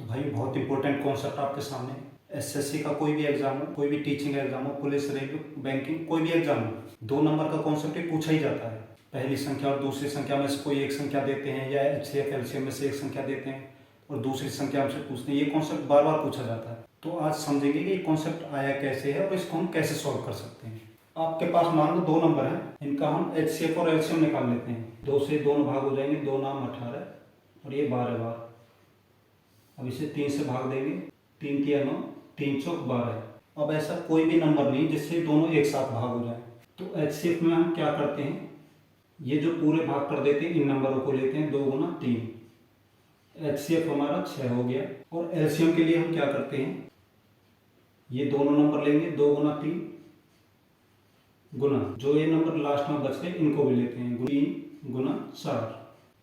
तो भाई बहुत इंपॉर्टेंट कॉन्सेप्ट आपके सामने। एसएससी का कोई भी एग्जाम हो, कोई भी टीचिंग एग्जाम हो, पुलिस, रेलवे, बैंकिंग, कोई भी एग्जाम हो, 2 नंबर का कॉन्सेप्ट ही पूछा ही जाता है। पहली संख्या और दूसरी संख्या में से कोई एक संख्या देते हैं, या एचसीएफ एलसीएम में से एक संख्या देते हैं और दूसरी संख्या हमसे पूछते हैं। ये कॉन्सेप्ट बार बार पूछा जाता है। तो आज समझेंगे कि ये कॉन्सेप्ट आया कैसे है और इसको हम कैसे सॉल्व कर सकते हैं। आपके पास मान लो 2 नंबर हैं, इनका हम एचसीएफ और एलसीएम निकाल लेते हैं। 2 से 2 भाग हो जाएंगे, 2 नाम 18 और ये 12 बार। अब इसे 3 से भाग देंगे, 3 तिया 9, 3 चौक 12। अब ऐसा कोई भी नंबर नहीं जिससे दोनों एक साथ भाग हो जाए। तो एचसीएफ में हम क्या करते हैं, ये जो पूरे भाग कर देते हैं, इन नंबरों को लेते हैं 2 गुना 3। एचसीएफ हमारा 6 हो गया। और एलसीएम के लिए हम क्या करते हैं, ये दोनों नंबर लेंगे 2 गुना 3 गुना जो ये नंबर लास्ट में बच गए इनको भी लेते हैं 3 गुना 4।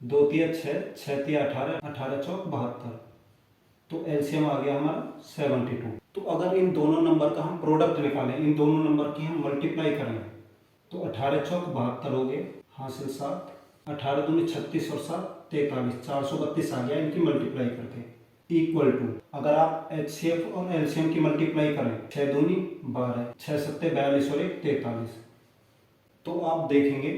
2 तिया 6, 6 तिया 18, 18 चौक 72। तो एलसीएम आ गया हमारा 72। तो अगर इन दोनों नंबर का हम प्रोडक्ट निकालें, इन दोनों नंबर की हम मल्टीप्लाई करें, तो 18 चौक 72 हो गए, हासिल 7, 18 दूनी 36 और 7 43, 432 आ गया इनकी मल्टीप्लाई करके। इक्वल टू, अगर आप एचसीएफ और एलसीएम की मल्टीप्लाई करें, 6 दूनी 12, 6 सत्ते 42 और 1 43। तो आप देखेंगे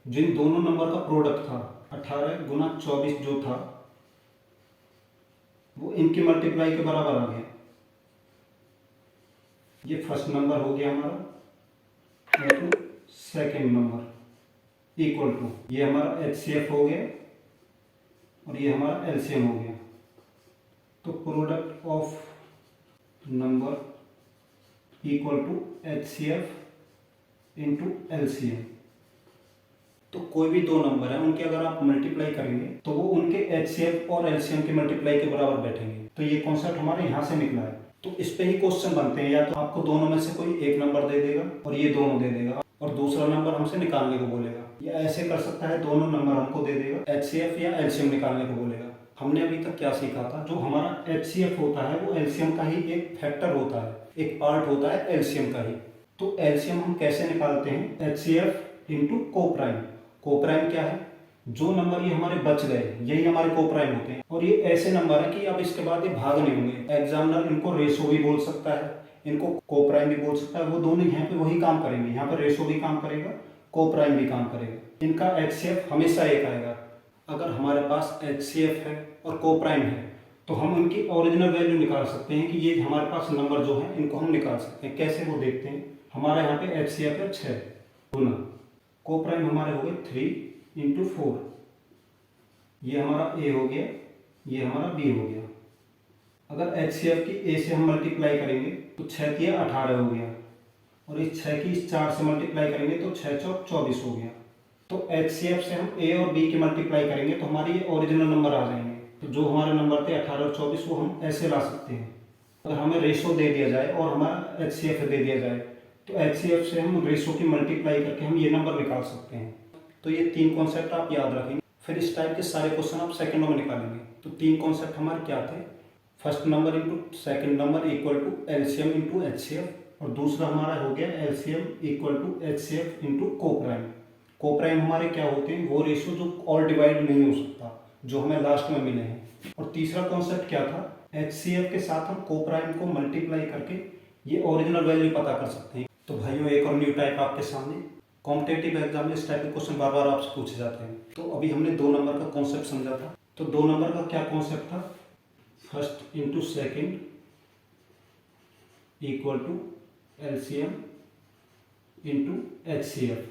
जिन दोनों नंबर का प्रोडक्ट था 18 गुना 24 जो था वो इनकी मल्टीप्लाई के बराबर आ गया। ये फर्स्ट नंबर हो गया हमारा, सेकेंड नंबर इक्वल टू, ये हमारा एचसीएफ हो गया और ये हमारा एलसीएम हो गया। तो product of number equal to HCF into LCM. तो कोई भी 2 नंबर है, उनके अगर आप मल्टीप्लाई करेंगे तो वो उनके एचसीएफ और एलसीएम की मल्टीप्लाई के बराबर बैठेंगे। तो ये कॉन्सेप्ट हमारे यहाँ से निकला है। तो इस पे ही क्वेश्चन बनते हैं, या तो आपको दोनों में से कोई एक नंबर दे देगा और ये दोनों दे देगा और दूसरा नंबर हमसे निकालने को बोलेगा, या ऐसे कर सकता है दोनों नंबर हमको दे देगा, एचसीएफ या एलसीएम निकालने को बोलेगा। हमने अभी तक क्या सीखा था, जो हमारा एचसीएफ होता है वो एलसीएम का ही एक फैक्टर होता है, एक पार्ट होता है एलसीएम का ही। तो एलसीएम हम कैसे निकालते हैं, एचसीएफ इंटू कोप्राइम। कोप्राइम क्या है, जो नंबर ये हमारे बच गए यही हमारे कोप्राइम होते हैं। और ये ऐसे नंबर है कि अब इसके बाद ये भाग नहीं होंगे। एग्जामिनर इनको रेशो भी बोल सकता है, इनको कोप्राइम भी बोल सकता है, वो दोनों यहाँ पे वही काम करेंगे। यहाँ पर रेशो भी काम करेगा, कोप्राइम भी काम करेगा। इनका एचसीएफ हमेशा एक आएगा। अगर हमारे पास एचसीएफ है और कोप्राइम है तो हम उनकी ओरिजिनल वैल्यू निकाल सकते हैं कि ये हमारे पास नंबर जो है इनको हम निकाल सकते हैं। कैसे वो देखते हैं, हमारे यहाँ पे एचसीएफ है 6 गुना, कोप्राइम हमारे हो गए 3 इंटू 4। ये हमारा ए हो गया, ये हमारा बी हो गया। अगर एचसीएफ की ए से हम मल्टीप्लाई करेंगे तो 6 तिया 18 हो गया, और इस 6 की इस 4 से मल्टीप्लाई करेंगे तो 6 चौक 24 हो गया। तो एचसीएफ से हम ए और बी की मल्टीप्लाई करेंगे तो हमारे ये ओरिजिनल नंबर आ जाएंगे। तो जो हमारे नंबर थे 18 और 24 वो हम ऐसे ला सकते हैं। अगर हमें रेशो दे दिया जाए और हमारा एचसीएफ दे दिया जाए तो एचसीएफ से हम रेशो की मल्टीप्लाई करके हम ये नंबर निकाल सकते हैं। तो ये 3 कॉन्सेप्ट आप याद रखेंगे, फिर इस टाइप के सारे क्वेश्चन आप सेकंडों में निकालेंगे। तो 3 कॉन्सेप्ट हमारे क्या थे, first number into second number equal to LCM into HCF, और दूसरा हमारा हो गया LCM equal to HCF into coprime. Coprime हमारे क्या होते हैं, वो रेशो जो और डिवाइड नहीं हो सकता, जो हमें लास्ट में मिले हैं। और तीसरा कॉन्सेप्ट क्या था, एचसीएफ के साथ हम कोप्राइम को मल्टीप्लाई करके ये ओरिजिनल वैल्यू पता कर सकते हैं। तो भाइयों एक और न्यू टाइप आपके सामने, कॉम्पिटेटिव एग्जाम में इस टाइप के क्वेश्चन बार बार आपसे पूछे जाते हैं। तो अभी हमने 2 नंबर का कॉन्सेप्ट समझा था। तो 2 नंबर का क्या कॉन्सेप्ट था, first into second equal to LCM into HCF.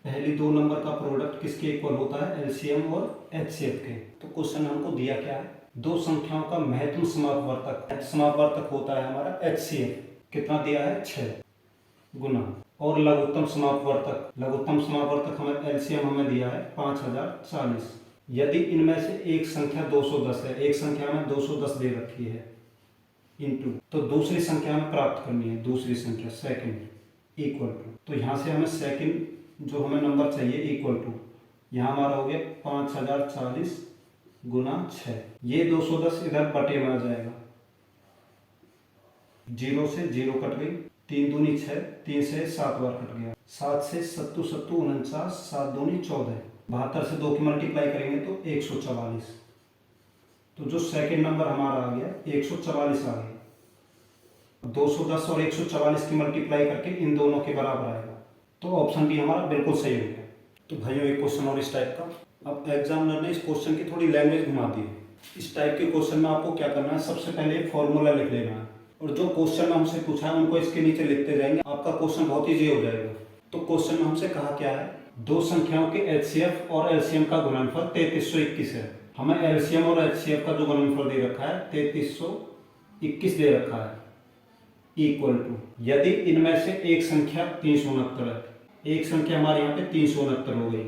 पहली 2 नंबर का प्रोडक्ट किसके इक्वल होता है, एलसीएम और एचसीएफ के। तो क्वेश्चन हमको दिया क्या है, 2 संख्याओं का महत्तम समापवर्तक होता है हमारा एचसीएफ। कितना दिया है, 6 गुना, और लघुत्तम समापवर्तक हमें एलसीएम हमें दिया है 5040। यदि इनमें से एक संख्या 210 है, एक संख्या में 210 दे रखी है, इंटू, तो दूसरी संख्या में प्राप्त करनी है, दूसरी संख्या सेकंड इक्वल टू। तो यहाँ से हमें सेकंड जो हमें नंबर चाहिए इक्वल टू, यहाँ हमारा हो गया 5040 गुना 6। ये 210 इधर बटे में आ जाएगा, 0 से 0 कट गई, 3 दूनी 6, 3 से 7 बार कट गया, 7 से 7 7 49, 7 दूनी 14, 72 से 2 की मल्टीप्लाई करेंगे तो 144। तो जो सेकंड नंबर हमारा आ गया 144 आ गया। 210 और 144 की मल्टीप्लाई करके इन दोनों के बराबर आएगा। तो ऑप्शन बी हमारा बिल्कुल सही हो गया। तो भाइयों एक क्वेश्चन और इस टाइप का। अब एग्जामिनर ने इस क्वेश्चन की थोड़ी लैंग्वेज घुमा दी है। इस टाइप के क्वेश्चन में आपको क्या करना है, सबसे पहले एक फॉर्मूला लिख लेना है और जो क्वेश्चन में हमसे पूछा है उनको इसके नीचे लिखते जाएंगे, आपका क्वेश्चन बहुत ईजी हो जाएगा। तो क्वेश्चन में हमसे कहा क्या है, दो संख्याओं के एचसीएफ और एलसीएम का गुणनफल 3321 है। हमें एलसीएम और एचसीएफ का जो गुणनफल दे रखा है 3321 दे रखा है, इक्वल टू, यदि इनमें से एक संख्या 369 है, एक संख्या हमारे यहाँ पे 369 हो गई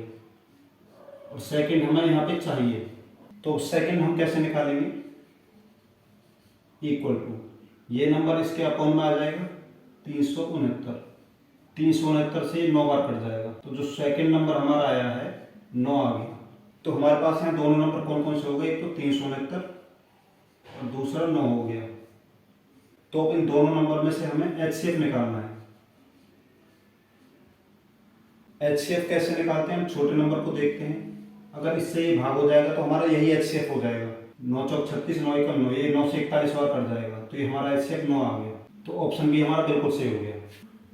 और सेकंड हमें यहाँ पे चाहिए, तो सेकंड हम कैसे निकालेंगे, इक्वल टू, ये नंबर इसके अकाउंट में आ जाएगा 369, 369 से 9 बार कट जाएगा, तो जो सेकंड नंबर हमारा आया है 9 आ गया। तो हमारे पास यहाँ दोनों नंबर कौन कौन से हो गए, एक तो 369 और दूसरा 9 हो गया। तो अब इन दोनों नंबर में से हमें एचसीएफ निकालना है। एचसीएफ कैसे निकालते हैं, हम छोटे नंबर को देखते हैं, अगर इससे ये भाग हो जाएगा तो हमारा यही एचसीएफ हो जाएगा। 9 चौक 36, 9 एकम 9, ये 9 से 41 बार कट जाएगा, तो ये हमारा एचसीएफ 9 आ गया। तो ऑप्शन बी हमारा बिल्कुल सही हो गया।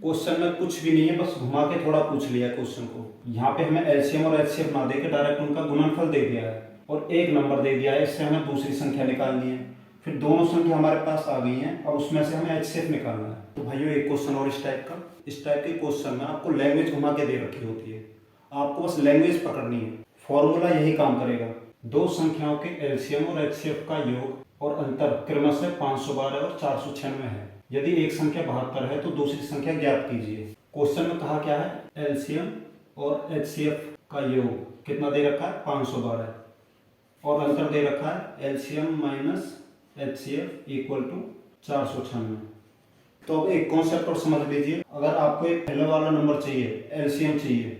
क्वेश्चन में कुछ भी नहीं है, बस घुमा के थोड़ा पूछ लिया क्वेश्चन को। यहाँ पे हमें एलसीएम और एचसीएफ ना देके डायरेक्ट उनका गुणनफल दे दिया है और एक नंबर दे दिया है, इससे हमें दूसरी संख्या निकालनी है। फिर दोनों संख्या हमारे पास आ गई हैं, अब उसमें से हमें एचसीएफ निकालना है। तो भाइयों एक क्वेश्चन और इस टाइप का। इस टाइप के क्वेश्चन में आपको लैंग्वेज घुमा के दे रखी होती है, आपको बस लैंग्वेज पकड़नी है। फॉर्मूला यही काम करेगा, दो संख्याओं के एलसीएम और एचसीएफ का योग और अंतर क्रमशः 512 और 496 है। यदि एक संख्या 72 है तो दूसरी संख्या ज्ञात कीजिए। क्वेश्चन में कहा क्या है, एलसीएम और एचसीएफ का योग कितना दे रखा है 512 और अंतर दे रखा है LCM minus HCF equal to 496। तो अब एक कॉन्सेप्ट और समझ लीजिए, अगर आपको एक पहले वाला नंबर चाहिए, एलसीएम चाहिए,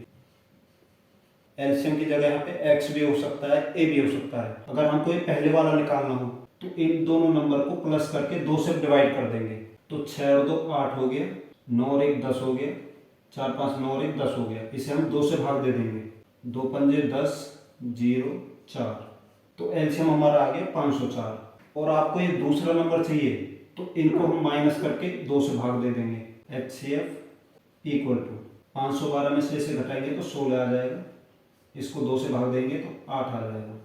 एलसीएम की जगह यहाँ पे एक्स भी हो सकता है, ए भी हो सकता है। अगर हमको ये पहले वाला निकालना हो तो इन दोनों नंबर को प्लस करके 2 से डिवाइड कर देंगे, तो 6 और 2 8 हो गया, 9 और 1 10 हो गया, 4 5 9 और 1 10 हो गया। इसे हम 2 से भाग दे देंगे, 2 पंजे 10 0 4, तो एलसीएम हमारा आ गया 504। और आपको ये दूसरा नंबर चाहिए तो इनको हम माइनस करके 2 से भाग दे देंगे, एचसीएफ इक्वल टू 512 में से इसे घटाएंगे तो 16 आ जाएगा, इसको 2 से भाग देंगे तो 8 आ जाएगा।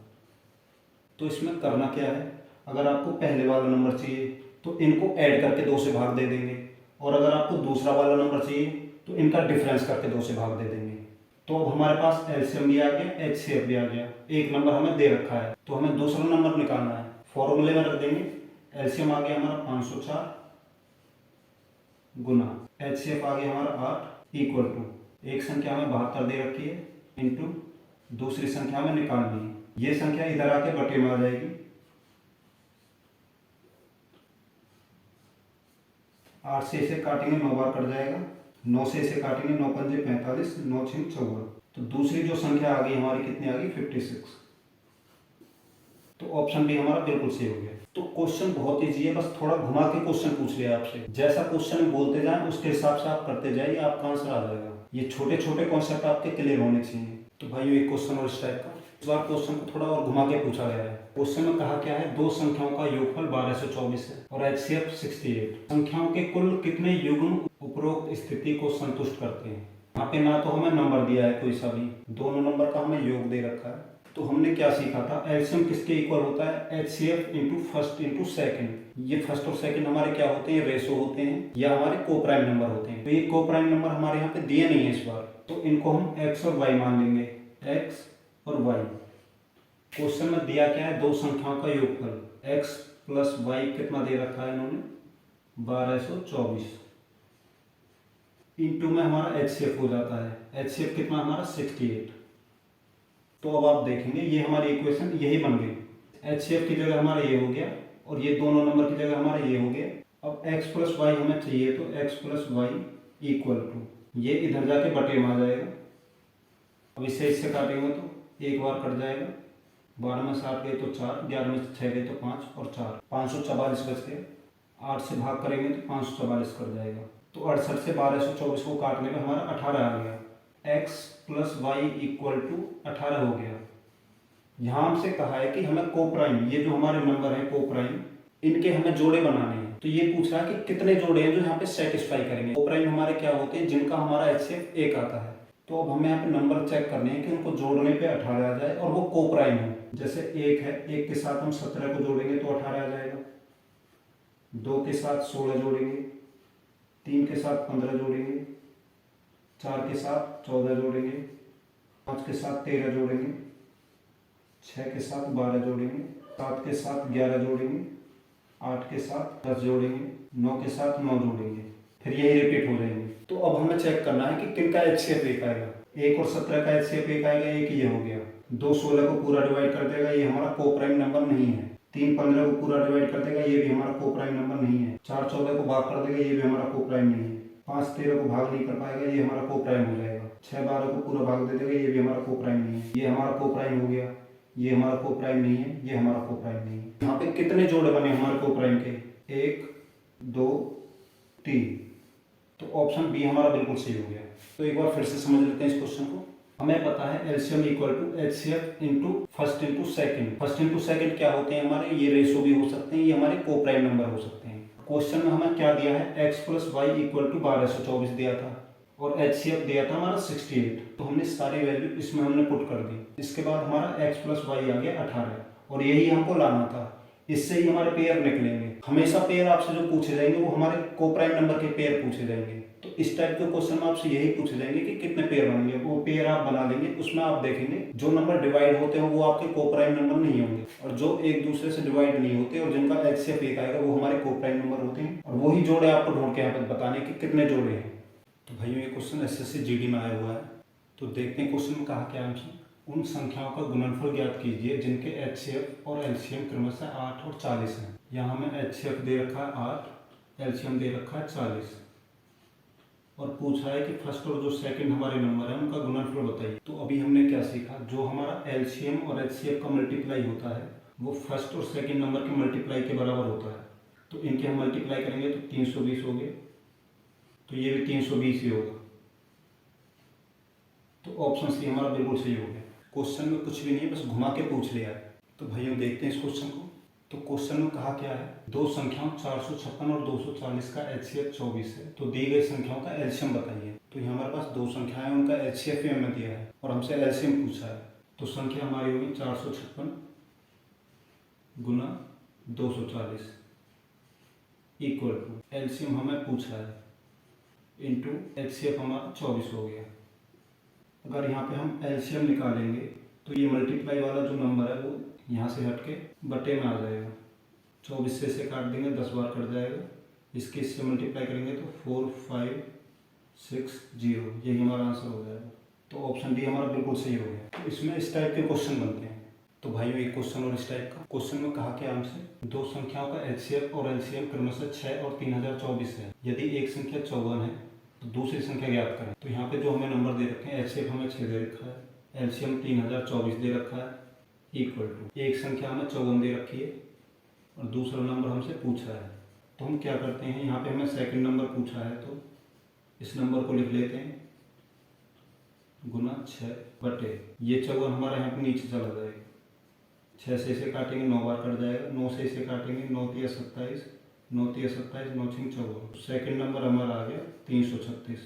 तो इसमें करना क्या है, अगर आपको पहले वाला नंबर चाहिए तो इनको ऐड करके 2 से भाग दे देंगे, और अगर आपको दूसरा वाला नंबर चाहिए तो इनका डिफरेंस करके 2 से भाग दे देंगे। तो अब हमारे पास एलसीएम भी आ गया, एचसीएफ भी आ गया, एक नंबर हमें दे रखा है, तो हमें दूसरा नंबर निकालना है। फॉर्मूले में रख देंगे, एलसीएम आ गया हमारा 504 गुना एचसीएफ आ गया हमारा 8 इक्वल टू, एक संख्या हमें 72 दे रखी है इंटू दूसरी संख्या में निकालनी है। ये संख्या इधर आके बटे में आ जाएगी, 8 से इसे काटेंगे 9 बार कट जाएगा, 9 से इसे काटेंगे 9 पंजे 45, 9 6 14, तो दूसरी जो संख्या आ गई हमारी कितनी आ गई 56। तो ऑप्शन बी हमारा बिल्कुल सही हो गया। तो क्वेश्चन बहुत इजी है, बस थोड़ा घुमा के क्वेश्चन पूछ लिया आपसे, जैसा क्वेश्चन बोलते जाएं उसके हिसाब से आप करते जाइए, आपका आंसर आ जाएगा। ये छोटे छोटे कॉन्सेप्ट आपके क्लियर होने चाहिए। तो भाइयों एक क्वेश्चन और इस टाइप का, इस बार क्वेश्चन को थोड़ा और घुमा के पूछा गया है। क्वेश्चन में कहा क्या है, दो संख्याओं का योगफल 1224 है और एचसीएफ 68। संख्याओं के कुल कितने युग्म उपरोक्त स्थिति को संतुष्ट करते हैं। यहाँ पे ना तो हमें नंबर दिया है कोई सा भी, दोनों नंबर का हमें योग दे रखा है। तो हमने क्या सीखा था, एलसीएम किसके इक्वल होता है, HCF into first into second. ये फर्स्ट और सेकंड हमारे क्या होते हैं, रेशो होते हैं या हमारे को प्राइम नंबर होते हैं। तो ये को प्राइम नंबर हमारे यहाँ पे दिए नहीं है इस बार, तो इनको हम एक्स और वाई मान लेंगे, एक्स और वाई। क्वेश्चन में दिया क्या है, दो संख्याओं का योगफल एक्स प्लस वाई कितना दे रखा है इन्होंने 1224, इंटू में हमारा एचसीएफ हो जाता है, एचसीएफ कितना हमारा 68। तो अब आप देखेंगे ये हमारी इक्वेशन यही बन गई, एचसीएफ की जगह हमारा ये हो गया और ये दोनों नंबर की जगह हमारा ये हो गया। अब x प्लस वाई हमें चाहिए, तो x plus y equal to, ये इधर जाके बटे में आ जाएगा। अब इसे इससे काटेंगे तो एक बार कट जाएगा, 12 में 7 गए तो 4, 11 में 6 गए तो 5 और 4, 544 बच गए। 8 से भाग करेंगे तो 544 कट जाएगा। तो 68 से 1224 को काटने में हमारा 18 आ गया, x plus y equal to 18 हो गया। यहाँ हमसे कहा है कि हमें कोप्राइम, ये जो हमारे नंबर है कोप्राइम, इनके हमें जोड़े बनाने हैं। तो ये पूछ रहा है कि कितने जोड़े हैं जो यहाँ पे सेटिस्फाई करेंगे। कोप्राइम हमारे क्या होते हैं, जिनका हमारा HCF 1 आता है। तो अब हमें यहाँ पे नंबर चेक करने हैं कि उनको जोड़ने पे 18 आ जाए और वो कोप्राइम हो। जैसे 1 है, 1 के साथ हम 17 को जोड़ेंगे तो 18 आ जाएगा। 2 के साथ 16 जोड़ेंगे, 3 के साथ 15 जोड़ेंगे, 4 के साथ 14 जोड़ेंगे, 5 के साथ 13 जोड़ेंगे, 6 के साथ 12 जोड़ेंगे, 7 के साथ 11 जोड़ेंगे, 8 के साथ 10 जोड़ेंगे, 9 के साथ 9 जोड़ेंगे, फिर यही रिपीट हो जाएंगे। तो अब हमें चेक करना है कि किनका HCF 1 आएगा। 1 और 17 का HCF 1 आएगा, एक ये हो गया। 2 16 को पूरा डिवाइड कर देगा, ये हमारा कोप्राइम नंबर नहीं है। 3 15 को पूरा डिवाइड कर देगा, ये भी हमारा कोप्राइम नंबर नहीं है। 4 14 को भाग कर देगा, ये भी हमारा कोप्राइम नहीं है। 5 13 को भाग नहीं कर पाएगा, ये हमारा कोप्राइम हो जाएगा। 6 12 को पूरा भाग दे देगा, ये भी हमारा कोप्राइम नहीं है। ये हमारा कोप्राइम हो गया, ये हमारा कोप्राइम नहीं है, ये हमारा कोप्राइम नहीं है। यहाँ पे कितने जोड़े बने हमारे कोप्राइम के, 1 2 3। तो ऑप्शन बी हमारा बिल्कुल सही हो गया। तो एक बार फिर से समझ लेते हैं इस क्वेश्चन को। हमें पता है LCM equal to HCF into first into second. First into second क्या होते हैं हमारे, ये रेशो भी हो सकते हैं, ये हमारे कोप्राइम नंबर हो सकते हैं। क्वेश्चन में हमें क्या दिया है, x plus y equal to 1224 दिया था और HCF दिया था हमारा 68। तो हमने सारी वैल्यू इसमें हमने पुट कर दी। इसके बाद हमारा x प्लस वाई आ गया 18 और यही हमको लाना था। इससे ही हमारे पेयर निकलेंगे। हमेशा पेयर आपसे जो पूछे जाएंगे वो हमारे कोप्राइम नंबर के पेयर पूछे जाएंगे। तो इस टाइप के क्वेश्चन में आपसे यही पूछे जाएंगे कि कितने पेयर बनेंगे। वो पेयर आप बना लेंगे, उसमें आप देखेंगे जो नंबर डिवाइड होते हैं वो आपके कोप्राइम नंबर नहीं होंगे, और जो एक दूसरे से डिवाइड नहीं होते और जिनका HCF 1 आएगा वो हमारे कोप्राइम नंबर होते हैं। और वही जोड़े आपको ढूंढ के यहाँ पर बताने कि कितने जोड़े हैं। तो भाइयों ये क्वेश्चन SSC GD में आया हुआ है। तो देखते हैं क्वेश्चन में कहा क्या है हमसे। उन संख्याओं का गुणनफल ज्ञात कीजिए जिनके HCF और LCM क्रमशः 8 और 40 हैं। यहाँ हमें HCF दे रखा है 8, LCM दे रखा है 40 और पूछा है कि फर्स्ट और जो सेकंड हमारे नंबर है उनका गुणनफल बताइए। तो अभी हमने क्या सीखा, जो हमारा LCM और HCF का मल्टीप्लाई होता है वो फर्स्ट और सेकंड नंबर के मल्टीप्लाई के बराबर होता है। तो इनके हम मल्टीप्लाई करेंगे तो 320 हो गए, तो ये भी 320 ही होगा। तो ऑप्शन सी हमारा बिल्कुल सही हो गया। क्वेश्चन में कुछ भी नहीं है, बस घुमा के पूछ लिया है। तो भाइयों देखते हैं इस क्वेश्चन को। तो क्वेश्चन में कहा क्या है, दो संख्याओं 456 और 240 का HCF 24 है, तो दी गई संख्याओं का LCM बताइए। तो यहाँ हमारे पास दो संख्याएं, उनका HCF भी हमें दिया है और हमसे LCM पूछा है। तो संख्या हमारी होगी 456 गुना 240 इक्वल टू LCM हमें पूछा है इंटू HCF हमारा 24 हो गया। अगर यहाँ पे हम LCM निकालेंगे तो ये मल्टीप्लाई वाला जो नंबर है वो यहाँ से हट के बटे में आ जाएगा। 24 से काट देंगे, 10 बार कट जाएगा। इसके इससे मल्टीप्लाई करेंगे तो 4560, यही हमारा आंसर हो जाएगा। तो ऑप्शन डी हमारा बिल्कुल सही हो गया। तो इसमें इस टाइप के क्वेश्चन बनते हैं। तो भाइयों एक क्वेश्चन और इस टाइप का। क्वेश्चन में कहा क्या हमसे, दो संख्याओं का HCF और LCM क्रमशः 6 और 3024 है। यदि एक संख्या 54 है तो दूसरी संख्या ज्ञात करें। तो यहाँ पे जो हमें नंबर दे रखे हैं, HCF हमें 6 दे रखा है, LCM 3024 दे रखा है, इक्वल टू एक संख्या हमें 54 दे रखी है और दूसरा नंबर हमसे पूछा है। तो हम क्या करते हैं, यहाँ पे हमें सेकंड नंबर पूछा है तो इस नंबर को लिख लेते हैं गुना 6 बटे, ये 54 हमारा यहाँ पे नीचे चला जाएगा। 6 से इसे काटेंगे 9 बार कट जाएगा, 9 से इसे काटेंगे 9 3 27, 9 3 27, 9 6 54। सेकेंड नंबर हमारा आ गया 336।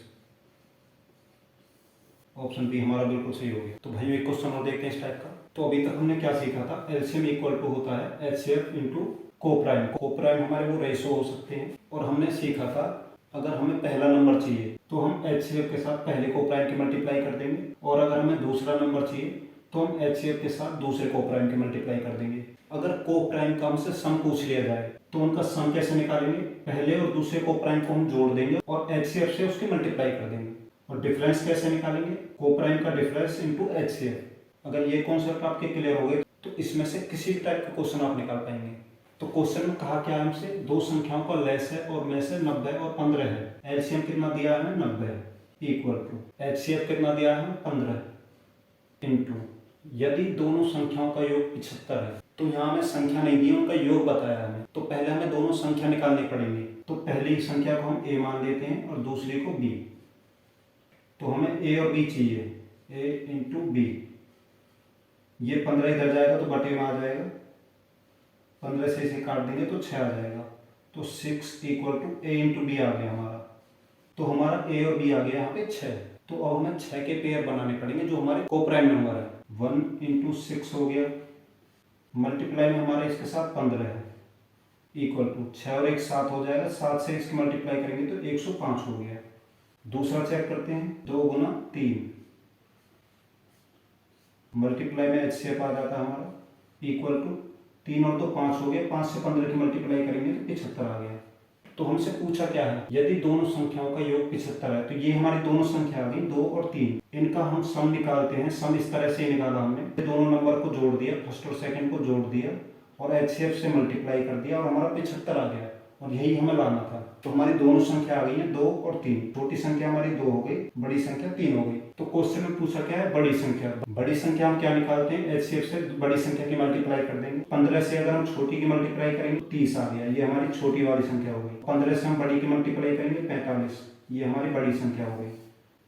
ऑप्शन बी हमारा बिल्कुल सही हो गया। तो भाई एक क्वेश्चन और देखते हैं इस टाइप का। तो अभी तक हमने क्या सीखा था, LCM इक्वल टू होता है HCF इंटू कोप्राइम। कोप्राइम हमारे वो रेशो हो सकते हैं। और हमने सीखा था अगर हमें पहला नंबर चाहिए तो हम HCF के साथ पहले कोप्राइम की मल्टीप्लाई कर देंगे, और अगर हमें दूसरा नंबर चाहिए तो हम HCF के साथ दूसरे कोप्राइम की मल्टीप्लाई कर देंगे। अगर कोप्राइम का हमसे सम पूछ लिया जाए तो उनका सम कैसे निकालेंगे, पहले और दूसरे कोप्राइम को हम जोड़ देंगे और HCF से उसकी मल्टीप्लाई कर देंगे। और डिफरेंस कैसे निकालेंगे, कोप्राइम का डिफरेंस इंटू HCF। अगर ये कॉन्सेप्ट आपके क्लियर हो गए तो इसमें से किसी भी टाइप का क्वेश्चन आप निकाल पाएंगे। तो क्वेश्चन में कहा क्या है हमसे, दो संख्याओं का लेस है और में से 90 और 15 है। LCM कितना दिया है हमें 90 इक्वल टू HCF कितना दिया है हमें 15 इंटू, यदि दोनों संख्याओं का योग 75 है। तो यहाँ हमें संख्या नहीं दी, उनका योग बताया हमें। तो पहले हमें दोनों संख्या निकालनी पड़ेंगी। तो पहली संख्या को हम A मान लेते हैं और दूसरी को B। तो हमें A और B चाहिए, A इंटू B ये 15 इधर जाएगा तो बटे में आ जाएगा, 15 से इसे काट देंगे तो 6 आ जाएगा। तो 6 equal to A into B आ गया हमारा। तो हमारा ए और बी आ गया यहाँ पे 6। तो अब हमें 6 के पेयर बनाने पड़ेंगे जो हमारे कोप्राइम नंबर है। 1 इंटू 6 हो गया, मल्टीप्लाई में हमारे इसके साथ 15 है, इक्वल टू 6 और 1 7 हो जाएगा, 7 से इसकी मल्टीप्लाई करेंगे तो 105 हो गया। दूसरा चेक करते हैं, 2 गुना 3, मल्टीप्लाई में HCF आ जाता है हमारा, इक्वल टू 3 और 2 5 हो गया, 5 से 15 की मल्टीप्लाई करेंगे तो 75 आ गया। तो हमसे पूछा क्या है, यदि दोनों संख्याओं का योग 75 है तो ये हमारी दोनों संख्या आ गई 2 और 3, इनका हम सम निकालते हैं। सम इस तरह से निकाला हमने, दोनों नंबर को जोड़ दिया, फर्स्ट और सेकंड को जोड़ दिया और HCF से मल्टीप्लाई कर दिया और हमारा 75 आ गया और यही हमें लाना था। तो हमारी दोनों संख्या आ गई है 2 और 3, छोटी संख्या हमारी 2 हो गई, बड़ी संख्या 3 हो गई। तो क्वेश्चन में पूछा क्या है, बड़ी संख्या। बड़ी संख्या हम क्या निकालते हैं, HCF से बड़ी संख्या की मल्टीप्लाई कर देंगे। 15 से अगर हम छोटी की मल्टीप्लाई करेंगे तो 30 आ गया, ये हमारी छोटी वाली संख्या हो गई। 15 से हम बड़ी की मल्टीप्लाई करेंगे 45, ये हमारी बड़ी संख्या हो गई।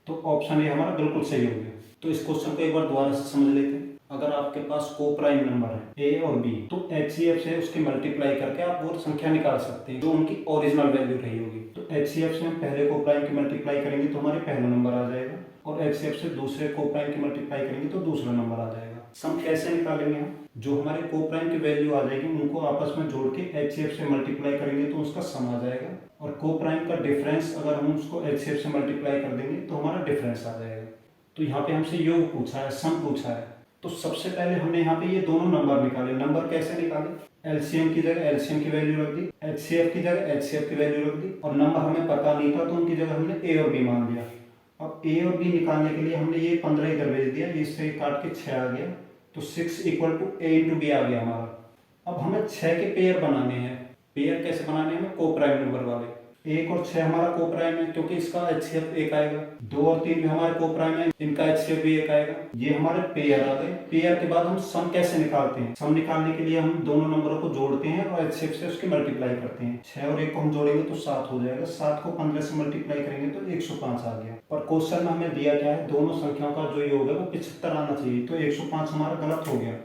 तो ऑप्शन ए हमारा बिल्कुल सही हो गया। तो इस क्वेश्चन को एक बार दोबारा से समझ लेते हैं। अगर आपके पास कोप्राइम नंबर है ए और बी तो HCF से उसकी मल्टीप्लाई करके आप वो संख्या निकाल सकते हैं जो उनकी ओरिजिनल वैल्यू रही होगी। तो HCF से हम पहले कोप्राइम की मल्टीप्लाई करेंगे तो हमारे पहला नंबर आ जाएगा और HCF से दूसरे कोप्राइम की मल्टीप्लाई करेंगे तो दूसरा नंबर आ जाएगा। सम कैसे निकालेंगे हम, जो हमारे कोप्राइम की वैल्यू आ जाएगी उनको आपस में जोड़ के HCF से मल्टीप्लाई करेंगे तो उसका सम आ जाएगा और कोप्राइम का डिफरेंस अगर हम उसको HCF से मल्टीप्लाई कर देंगे तो हमारा डिफरेंस आ जाएगा। तो यहाँ पे हमसे योग पूछा है, सम पूछा है, तो सबसे पहले हमने यहाँ पे ये दोनों नंबर निकाले। नंबर कैसे निकाले, LCM की जगह LCM की वैल्यू रख दी, HCF की जगह HCF की वैल्यू रख दी और नंबर हमें पता नहीं था तो उनकी जगह हमने A और B मान लिया। अब A और B निकालने के लिए हमने ये 15 इधर भेज दिया, इससे काट के 6 आ गया, तो 6 equal to A into B आ गया हमारा। अब हमें 6 के पेयर बनाने हैं। पेयर कैसे बनाने हैं, कोप्राइम नंबर वाले। 1 और 6 हमारा कोप्राइम है क्योंकि इसका HCF 1 आएगा, 2 और 3 भी हमारे कोप्राइम है, इनका HCF भी 1 आएगा। ये हमारे पेयर आ गए। पेयर के बाद हम सम कैसे निकालते हैं, सम निकालने के लिए हम दोनों नंबरों को जोड़ते हैं और HCF से उसकी मल्टीप्लाई करते हैं। 6 और 1 को हम जोड़ेंगे तो 7 हो जाएगा, 7 को 15 से मल्टीप्लाई करेंगे तो 105 आ गया। और क्वेश्चन में हमें दिया क्या है, दोनों संख्याओं का जो योग है वो 75 आना चाहिए, तो 105 हमारा गलत हो गया।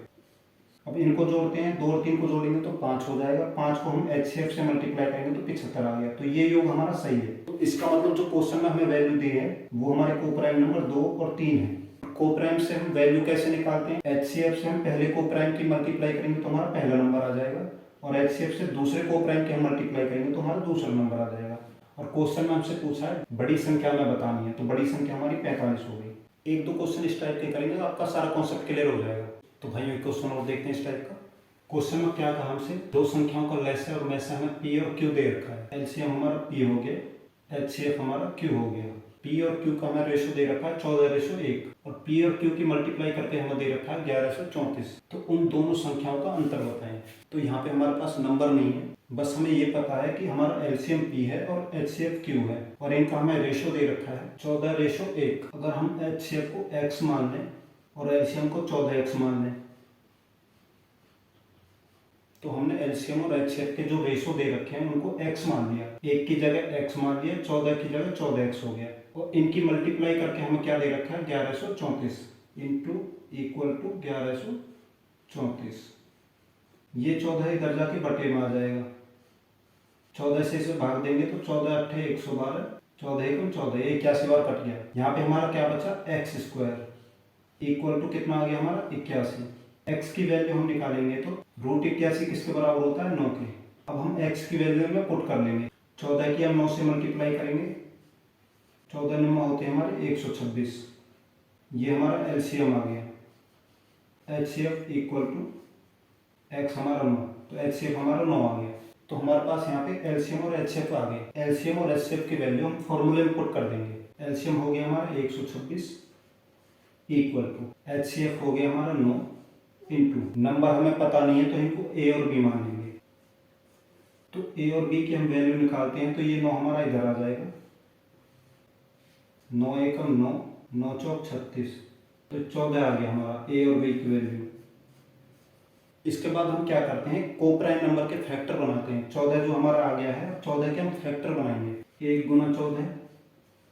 अब इनको जोड़ते हैं, 2 और 3 को जोड़ेंगे तो 5 हो जाएगा, 5 को हम HCF से मल्टीप्लाई करेंगे तो 75 आ गया। तो ये योग हमारा सही है। तो इसका मतलब जो क्वेश्चन में हमें वैल्यू दी है वो हमारे कोप्राइम नंबर 2 और 3 है। कोप्राइम से हम वैल्यू कैसे निकालते हैं, HCF से हम पहले कोप्राइम की मल्टीप्लाई करेंगे तो हमारा पहला नंबर आ जाएगा और HCF से दूसरे कोप्राइम की हम मल्टीप्लाई करेंगे तो हमारा दूसरा नंबर आ जाएगा। और क्वेश्चन में हमसे पूछा है बड़ी संख्या में बतानी है, तो बड़ी संख्या हमारी 45 हो गई। 1-2 क्वेश्चन इस टाइप के करेंगे तो आपका सारा कॉन्सेप्ट क्लियर हो जाएगा। तो भाई एक क्वेश्चन और देखते हैं इस टाइप का। क्वेश्चन में क्या कहा हमसे, दो संख्याओं का लेस और में से हमें P और Q दे रखा है। LCM हमारा P हो गया, HCF हमारा Q हो गया। P और Q का हमें रेशो दे रखा है 14:1 और P और Q की मल्टीप्लाई करके हमें दे रखा है 1134। तो उन दोनों संख्याओं का अंतर बताएं। तो यहाँ पे हमारे पास नंबर नहीं है, बस हमें ये पता है कि हमारा LCM P है और HCF Q है और इनका हमें रेशो दे रखा है 14:1। अगर हम HCF को X मान लें और LCM को 14X मान लें तो हमने LCM और HCF के जो रेशो दे रखे हैं उनको X मान लिया, 1 की जगह X मान लिया, 14 की जगह 14X हो गया और इनकी मल्टीप्लाई करके हमें क्या दे रखा है 1134 इंटू इक्वल टू 1134। ये 14 इधर जाके बटे में आ जाएगा, 14 से इसे भाग देंगे तो 14 8 112, 14 1 14, 81 बार कट गया। यहाँ पे हमारा क्या बचा एक्स स्क्वायर इक्वल टू कितना आ गया हमारा 81। x की वैल्यू हम निकालेंगे तो √81 किसके बराबर होता है 9 के। अब हम x की वैल्यू में पुट कर लेंगे, 14 की हम 9 से मल्टीप्लाई करेंगे, 14 9 होते हैं हमारे 126। ये हमारा LCM आ गया, HCF इक्वल टू x हमारा 9, तो HCF हमारा 9 आ गया। तो हमारे पास यहाँ पे LCM और HCF आ गए। LCM और HCF की वैल्यू हम फॉर्मूले में पुट कर देंगे। LCM हो गया हमारा 126 इक्वल टू HCF हो गया हमारा 9 इंटू नंबर हमें पता नहीं है तो इनको A और B मान लेंगे। तो A और B की हम वैल्यू निकालते हैं तो ये 9 हमारा इधर आ जाएगा, 9 एकम 9, 9 चौक 36, तो 14 आ गया हमारा A और B की वैल्यू। इसके बाद हम क्या करते हैं, कोप्राइम नंबर के फैक्टर बनाते हैं। 14 जो हमारा आ गया है, 14 के हम फैक्टर बनाएंगे। 1 गुना 14,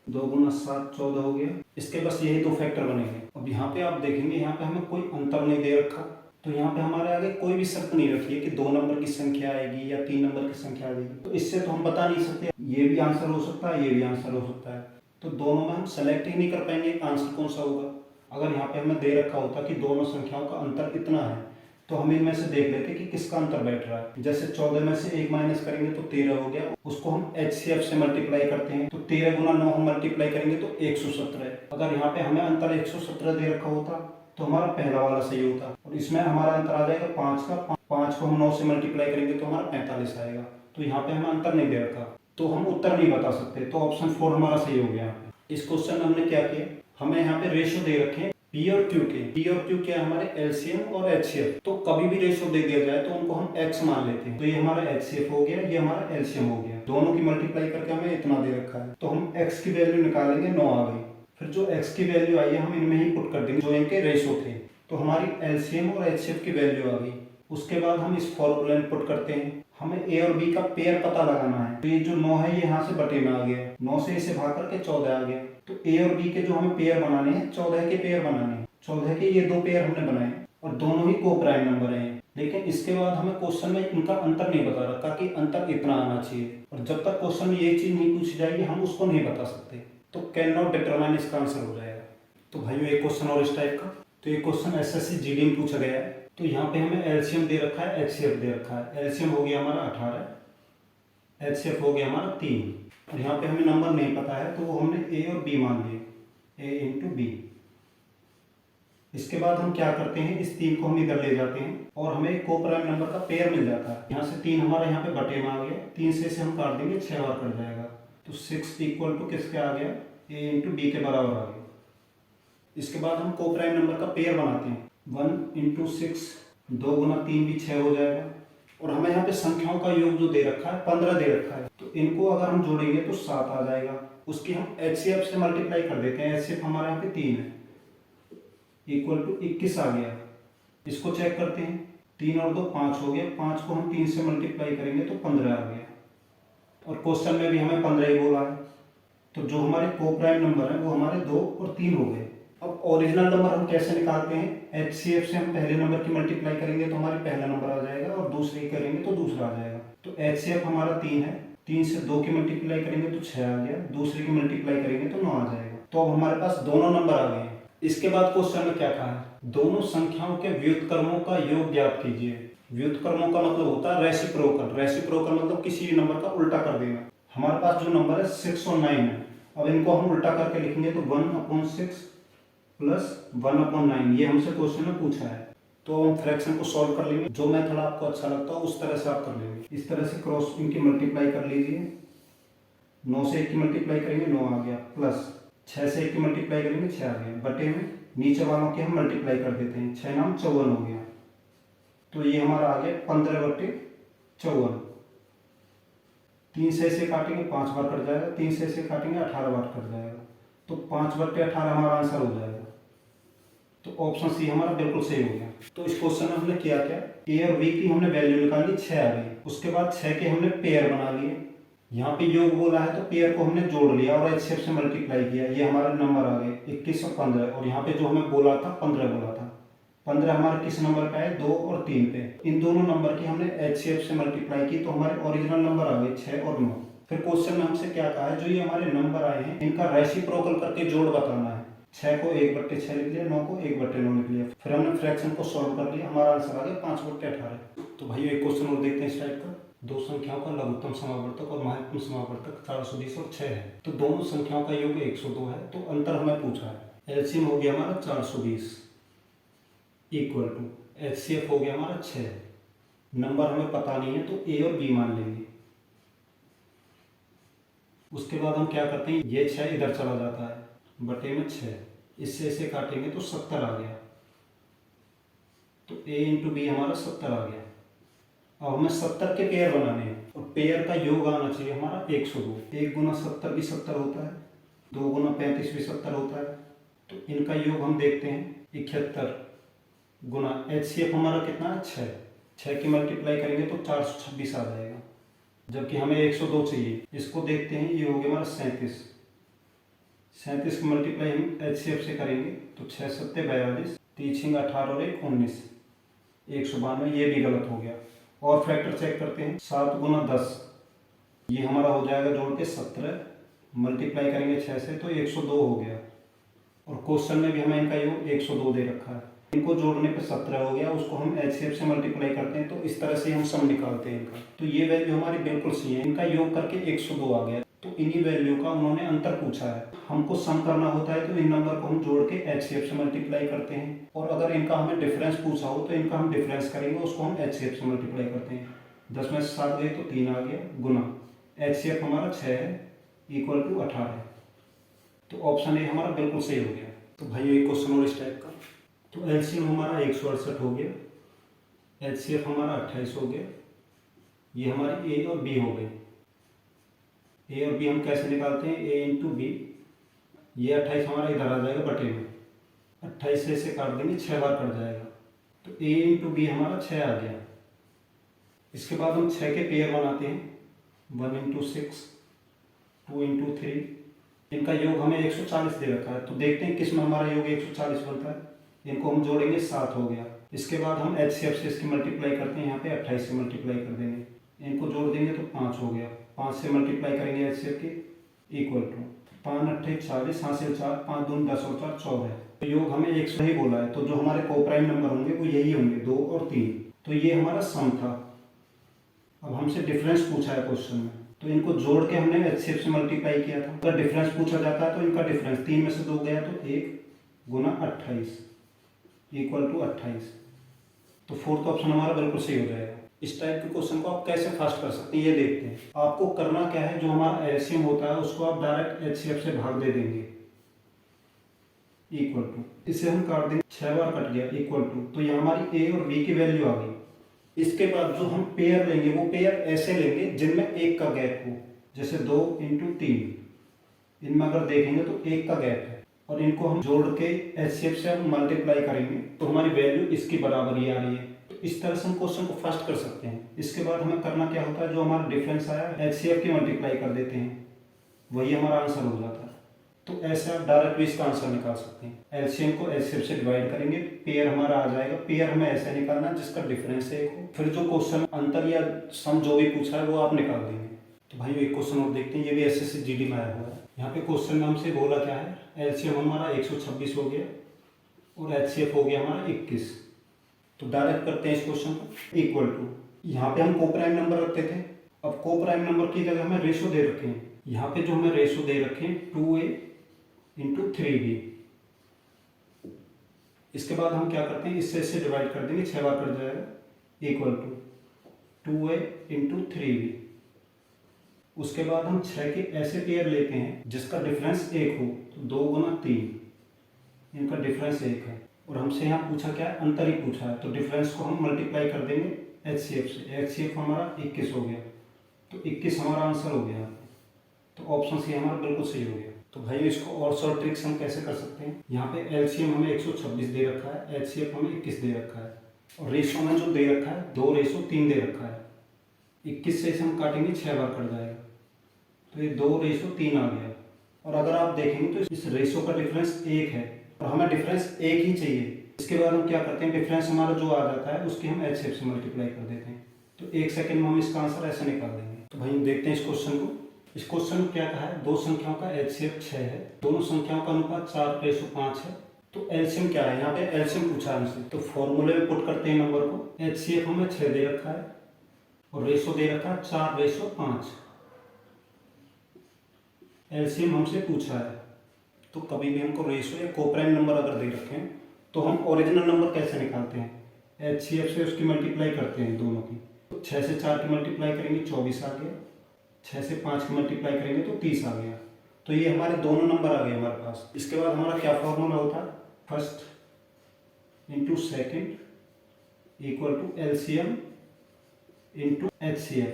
2 गुना 7 14 हो गया। इसके बस यही दो फैक्टर बनेंगे। अब अब यहाँ पे आप देखेंगे, यहाँ पे हमें कोई अंतर नहीं दे रखा, तो यहाँ पे हमारे आगे कोई भी शर्त नहीं रखी है कि 2 नंबर की संख्या आएगी या 3 नंबर की संख्या आएगी। तो इससे तो हम बता नहीं सकते ये भी आंसर हो सकता है, ये भी आंसर हो सकता है। तो दोनों में हम सेलेक्ट ही नहीं कर पाएंगे आंसर कौन सा होगा। अगर यहाँ पे हमें दे रखा होता कि दोनों संख्याओं का अंतर इतना है, तो हम इनमें से देख लेते कि किसका अंतर बैठ रहा है। जैसे 14 में से 1 माइनस करेंगे तो 13 हो गया, उसको हम HCF से मल्टीप्लाई करते हैं, तो 13 गुना 9 हम मल्टीप्लाई करेंगे तो 117। अगर यहाँ पे हमें अंतर 117 दे रखा होता तो हमारा पहला वाला सही होता, और इसमें हमारा अंतर आ जाएगा 5 का। 5 को हम 9 से मल्टीप्लाई करेंगे तो हमारा 45 आएगा। तो यहाँ पे हमें अंतर नहीं दे रखा, तो हम उत्तर नहीं बता सकते। तो ऑप्शन 4 हमारा सही हो गया। इस क्वेश्चन में हमने क्या किया, हमें यहाँ पे रेशियो दे रखे हैं P और Q के। P और Q क्या है, हमारे LCM और HCF। तो कभी भी रेशियो दे दिया जाए तो उनको हम X मान लेते हैं। तो ये हमारा HCF हो गया, ये हमारा LCM हो गया। दोनों की मल्टीप्लाई करके हमें इतना दे रखा है, तो हम X की वैल्यू निकालेंगे, 9 आ गई। फिर जो X की वैल्यू आई है हम इनमें ही पुट कर देंगे जो इनके रेशियो थे, तो हमारी LCM और HCF की वैल्यू आ गई। उसके बाद हम इस फॉर्मूले में पुट करते हैं, हमें A और B का पेयर पता लगाना है। तो ये जो 9 है ये यहाँ से बटे में आ गया, 9 से इसे भाग करके 14 आ गया। तो A और B के जो हमें पेयर बनाने हैं, 14 के पेयर बनाने हैं। 14 के ये 2 पेयर हमने बनाए और दोनों ही को प्राइम नंबर हैं। लेकिन इसके बाद हमें क्वेश्चन में इनका अंतर नहीं बता रखा कि अंतर इतना आना चाहिए, और जब तक क्वेश्चन में ये चीज नहीं पूछी जाएगी हम उसको नहीं बता सकते। तो कैन नॉट डिटरमाइन इसका आंसर हो जाएगा। तो भाइयों एक क्वेश्चन और इस टाइप का, तो ये क्वेश्चन SSC GD में पूछा गया है। तो यहाँ पे हमें LCM दे रखा है, HCF दे रखा है। LCM हो गया हमारा 18, HCF हो गया हमारा 3, और यहाँ पे हमें नंबर नहीं पता है तो वो हमने A और B मान लिए, A इंटू B। इसके बाद हम क्या करते हैं, इस 3 को हम इधर ले जाते हैं और हमें एक को प्राइम नंबर का पेयर मिल जाता है। यहाँ से 3 हमारे यहाँ पे बटे में आ गया, 3 से इसे हम काट देंगे, 6 बार कट जाएगा। तो 6 इक्वल टू किसके आ गया, A इंटू B के बराबर आ गया। इसके बाद हम को प्राइम नंबर का पेयर बनाते हैं, 1 इंटू 6, 2 गुना 3 भी 6 हो जाएगा। और हमें यहाँ पे संख्याओं का योग जो दे रखा है 15 दे रखा है, तो इनको अगर हम जोड़ेंगे तो 7 आ जाएगा। उसकी हम HCF से मल्टीप्लाई कर देते हैं, HCF हमारे यहाँ पे 3 है, इक्वल टू 21 आ गया। इसको चेक करते हैं, 3 और 2 5 हो गया, 5 को हम 3 से मल्टीप्लाई करेंगे तो 15 आ गया। और क्वेश्चन में भी हमें 15 ही बोला है, तो जो हमारे को प्राइम नंबर है वो हमारे 2 और 3 हो गए। अब ओरिजिनल नंबर हम कैसे निकालते हैं, HCF से हम पहले नंबर की मल्टीप्लाई करेंगे तो हमारी पहला नंबर आ जाएगा, और दूसरे की करेंगे तो दूसरा आ जाएगा। तो HCF हमारा 3 है, 3 से 2 की मल्टीप्लाई करेंगे तो 6 आ गया, दूसरे की मल्टीप्लाई करेंगे तो 9 आ जाएगा। तो अब हमारे पास दोनों नंबर आ गए हैं। इसके बाद क्वेश्चन में क्या कहा है, दोनों संख्याओं के व्युत्क्रमों का योग ज्ञात कीजिए। व्युत्क्रमों का मतलब होता है रेसिप्रोकल। रेसिप्रोकल मतलब किसी भी नंबर का उल्टा कर देना। हमारे पास जो नंबर है 6 और 9 है, अब इनको हम उल्टा करके लिखेंगे तो 1/6 प्लस 1/9, ये हमसे क्वेश्चन में पूछा है। तो हम फ्रैक्शन को सॉल्व कर लेंगे, जो मेथड आपको अच्छा लगता हो उस तरह से आप कर लेंगे। इस तरह से क्रॉस इनकी मल्टीप्लाई कर लीजिए, 9 से 1 की मल्टीप्लाई करेंगे 9 आ गया, प्लस 6 से 1 की मल्टीप्लाई करेंगे 6 आ गया, बटे में नीचे वालों की हम मल्टीप्लाई कर देते हैं, 6 नाम 54 हो गया। तो ये हमारा आ गया 15/54। 3 से इसे काटेंगे 5 बार कट जाएगा, 3 से इसे काटेंगे 18 बार कट जाएगा, तो 5/18 हमारा आंसर हो जाएगा। तो ऑप्शन सी हमारा बिल्कुल सही हो गया। तो इस क्वेश्चन में हमने किया क्या, A और B की हमने वैल्यू निकाली, 6 आ गई। उसके बाद 6 के हमने पेयर बना लिए, यहाँ पे योग बोला है तो पेयर को हमने जोड़ लिया और HCF से मल्टीप्लाई किया, ये हमारे नंबर आ गए 21 और 15। और यहाँ पे जो हमें बोला था 15 बोला था, 15 हमारे किस नंबर पे है, 2 और 3 पे। इन दोनों नंबर की हमने HCF से मल्टीप्लाई की तो हमारे ओरिजिनल नंबर आ गए 6 और 9। फिर क्वेश्चन में हमसे क्या कहा है, जो ये हमारे नंबर आए हैं इनका रेसिप्रोकल करके जोड़ बताना है। 6 को 1/6 लिख लिया, 9 को 1/9 लिख लिया। फिर हमने फ्रैक्शन को सॉल्व कर लिया, हमारा आंसर आ गया 5/18। तो भाई एक क्वेश्चन और देखते हैं इस टाइप का। दो संख्याओं का लघुत्तम समावर्तक और महत्तम समावर्तक 420 और 6 है, तो दोनों संख्याओं का योग 102 है। तो अंतर हमें पूछा है, LCM हो गया हमारा 420 इक्वल टू HCF हो गया हमारा 6, नंबर हमें पता नहीं है तो A और B मान लेंगे। उसके बाद हम क्या करते हैं, ये 6 इधर चला जाता है, बटे में 6, इससे इसे काटेंगे तो 70 आ गया, तो A इंटू B हमारा 70 आ गया। अब हमें 70 के पेयर बनाने हैं और पेयर का योग आना चाहिए हमारा 102। 1 गुना 70 भी 70 होता है, 2 गुना 35 भी 70 होता है, तो इनका योग हम देखते हैं 71 गुना HCF हमारा कितना है 6 की मल्टीप्लाई करेंगे तो 426 आ जाएगा, जबकि हमें 102 चाहिए। इसको देखते हैं, ये हो गया हमारा 37 37 की मल्टीप्लाई हम HCF से करेंगे तो 6 सत्ते 42, 3 18 और 1 19, 192। ये भी गलत हो गया। और फैक्टर चेक करते हैं। 7 गुना 10, ये हमारा हो जाएगा जोड़ के 17, मल्टीप्लाई करेंगे 6 से तो 102 हो गया। और क्वेश्चन में भी हमें इनका योग 102 दे रखा है। इनको जोड़ने पे 17 हो गया, उसको हम HCF से मल्टीप्लाई करते हैं तो इस तरह से हम सम निकालते हैं इनका। तो ये वैल्यू हमारी बिल्कुल सही है, इनका योग करके 102 आ गया। तो इन्हीं वैल्यू का उन्होंने अंतर पूछा है। हमको सम करना होता है तो इन नंबर को हम जोड़ के HCF से मल्टीप्लाई करते हैं। और अगर इनका हमें डिफरेंस पूछा हो तो इनका हम डिफरेंस करेंगे, उसको हम HCF से मल्टीप्लाई करते हैं। 10 में से 7 गए तो 3 आ गया, गुना HCF हमारा 6 है, इक्वल टू 18 है। तो ऑप्शन ए हमारा बिल्कुल सही हो गया। तो भाई एक क्वेश्चन और इस टाइप का। तो LCM हमारा 168 हो गया, HCF हमारा 28 हो गया। ये हमारी ए और बी हो गई। ए और बी हम कैसे निकालते हैं? ए इंटू बी। ये 28 हमारा इधर आ जाएगा बटे में, 28 से काट देंगे, 6 बार कट जाएगा। तो ए इंटू बी हमारा 6 आ गया। इसके बाद हम 6 के पेयर बनाते हैं, 1 इंटू 6, 2 इंटू 3। इनका योग हमें 140 दे रखा है। तो देखते हैं किस में हमारा योग 140 बनता है। इनको हम जोड़ेंगे, 7 हो गया। इसके बाद हम HCF से इसकी मल्टीप्लाई करते हैं, यहाँ पे 28 से मल्टीप्लाई कर देंगे। इनको जोड़ देंगे तो 5 हो गया। 5 से मल्टीप्लाई करेंगे HCF के, इक्वल टू 5 8 40, हासिल 4, 5 दूनी 10 और 4 14। तो योग हमें 100 ही बोला है। तो जो हमारे कोप्राइम नंबर होंगे वो यही होंगे, 2 और 3। तो ये हमारा सम था। अब हमसे डिफरेंस पूछा है क्वेश्चन में, तो इनको जोड़ के हमने HCF से मल्टीप्लाई किया था। अगर डिफरेंस पूछा जाता है तो इनका डिफरेंस 3 में से 2 गया तो 1 गुना 28 इक्वल टू 28। तो फोर्थ ऑप्शन हमारा बिल्कुल सही हो जाएगा। इस टाइप के क्वेश्चन को आप कैसे फास्ट कर सकते हैं ये देखते हैं। आपको करना क्या है, जो हमारा LCM होता है उसको आप डायरेक्ट HCF से भाग दे देंगे, इक्वल टू, इसे हम काट देंगे, 6 बार कट गया, इक्वल टू। तो ये हमारी ए और बी की वैल्यू आ गई। इसके बाद जो हम पेयर लेंगे वो पेयर ऐसे लेंगे जिनमें 1 का गैप हो, जैसे 2 इंटू 3। इनमें अगर देखेंगे तो 1 का गैप है, और इनको हम जोड़ के HCF से हम मल्टीप्लाई करेंगे तो हमारी वैल्यू इसकी बराबर ही आ रही है। तो इस तरह से हम क्वेश्चन को फास्ट कर सकते हैं। इसके बाद हमें करना क्या होता है, जो हमारा डिफरेंस आया HCF की मल्टीप्लाई कर देते हैं, वही हमारा आंसर हो जाता है। तो ऐसे आप डायरेक्ट भी इसका आंसर निकाल सकते हैं। LCM को HCF से डिवाइड करेंगे, पेयर हमारा आ जाएगा। पेयर हमें ऐसे निकालना है जिसका डिफरेंस 1 हो। फिर जो क्वेश्चन अंतर या सम जो भी पूछा है वो आप निकाल देंगे। तो भाई एक क्वेश्चन और देखते हैं, ये भी SSC GD में आया हुआ है। यहाँ पे क्वेश्चन में हमसे बोला क्या है, LCM हमारा 126 हो गया और HCF हो गया हमारा 21। तो डायरेक्ट करते हैं इस क्वेश्चन को, इक्वल टू, यहाँ पे हम कोप्राइम नंबर रखते थे, अब कोप्राइम नंबर की जगह हमें रेशो दे रखे हैं। यहाँ पे जो हमें रेशो दे रखे हैं 2a इंटू 3b। इसके बाद हम क्या करते हैं, इससे डिवाइड कर देंगे, 6 बार कट जाएगा, equal to 2a into 3b। उसके बाद हम 6 के ऐसे पेयर लेते हैं जिसका डिफरेंस 1 हो, तो 2 गुना 3, इनका डिफरेंस 1 है। और हमसे यहाँ पूछा क्या है, अंतर ही पूछा है। तो डिफरेंस को हम मल्टीप्लाई कर देंगे HCF से। HCF हमारा 21 हो गया, तो 21 हमारा आंसर हो गया। तो ऑप्शन सी हमारा बिल्कुल सही हो गया। तो भाई इसको और शॉर्ट ट्रिक्स हम कैसे कर सकते हैं, यहाँ पे LCM हमें 126 दे रखा है, HCF हमें 21 दे रखा है, और रेशो में जो दे रखा है 2:3 दे रखा है। 21 से इसे हम काटेंगे, 6 बार कट जाएगा, तो ये 2:3 आ गया। और अगर आप देखेंगे तो इस रेशो का डिफरेंस 1 है और हमें डिफरेंस 1 ही चाहिए। इसके बाद हम क्या करते हैं, डिफरेंस हमारा जो आ जाता है उसकी हम HCF से मल्टीप्लाई कर देते हैं। तो 1 सेकंड में हम इसका आंसर ऐसे निकाल देंगे। तो भाई देखते हैं इस क्वेश्चन को। इस क्वेश्चन में क्या कहा है, दो संख्याओं का HCF 6 है, दोनों संख्याओं का अनुपात 4:5 है। तो LCM क्या है, यहाँ पे LCM पूछा है हमसे, तो फॉर्मूले में पुट करते हैं नंबर को। HCF हमें 6 दे रखा है और रेशो दे रखा है 4:5। LCM हमसे पूछा है, तो कभी भी हमको रेशो या कोप्राइम नंबर अगर दे रखे हैं तो हम ओरिजिनल नंबर कैसे निकालते हैं, HCF से उसकी मल्टीप्लाई करते हैं दोनों की। तो 6 से 4 की मल्टीप्लाई करेंगे, 24 आ गया। 6 से 5 की मल्टीप्लाई करेंगे तो 30 आ गया। तो ये हमारे दोनों नंबर आ गए हमारे पास। इसके बाद हमारा क्या फॉर्मूला होता है, first into second equal to LCM into HCF।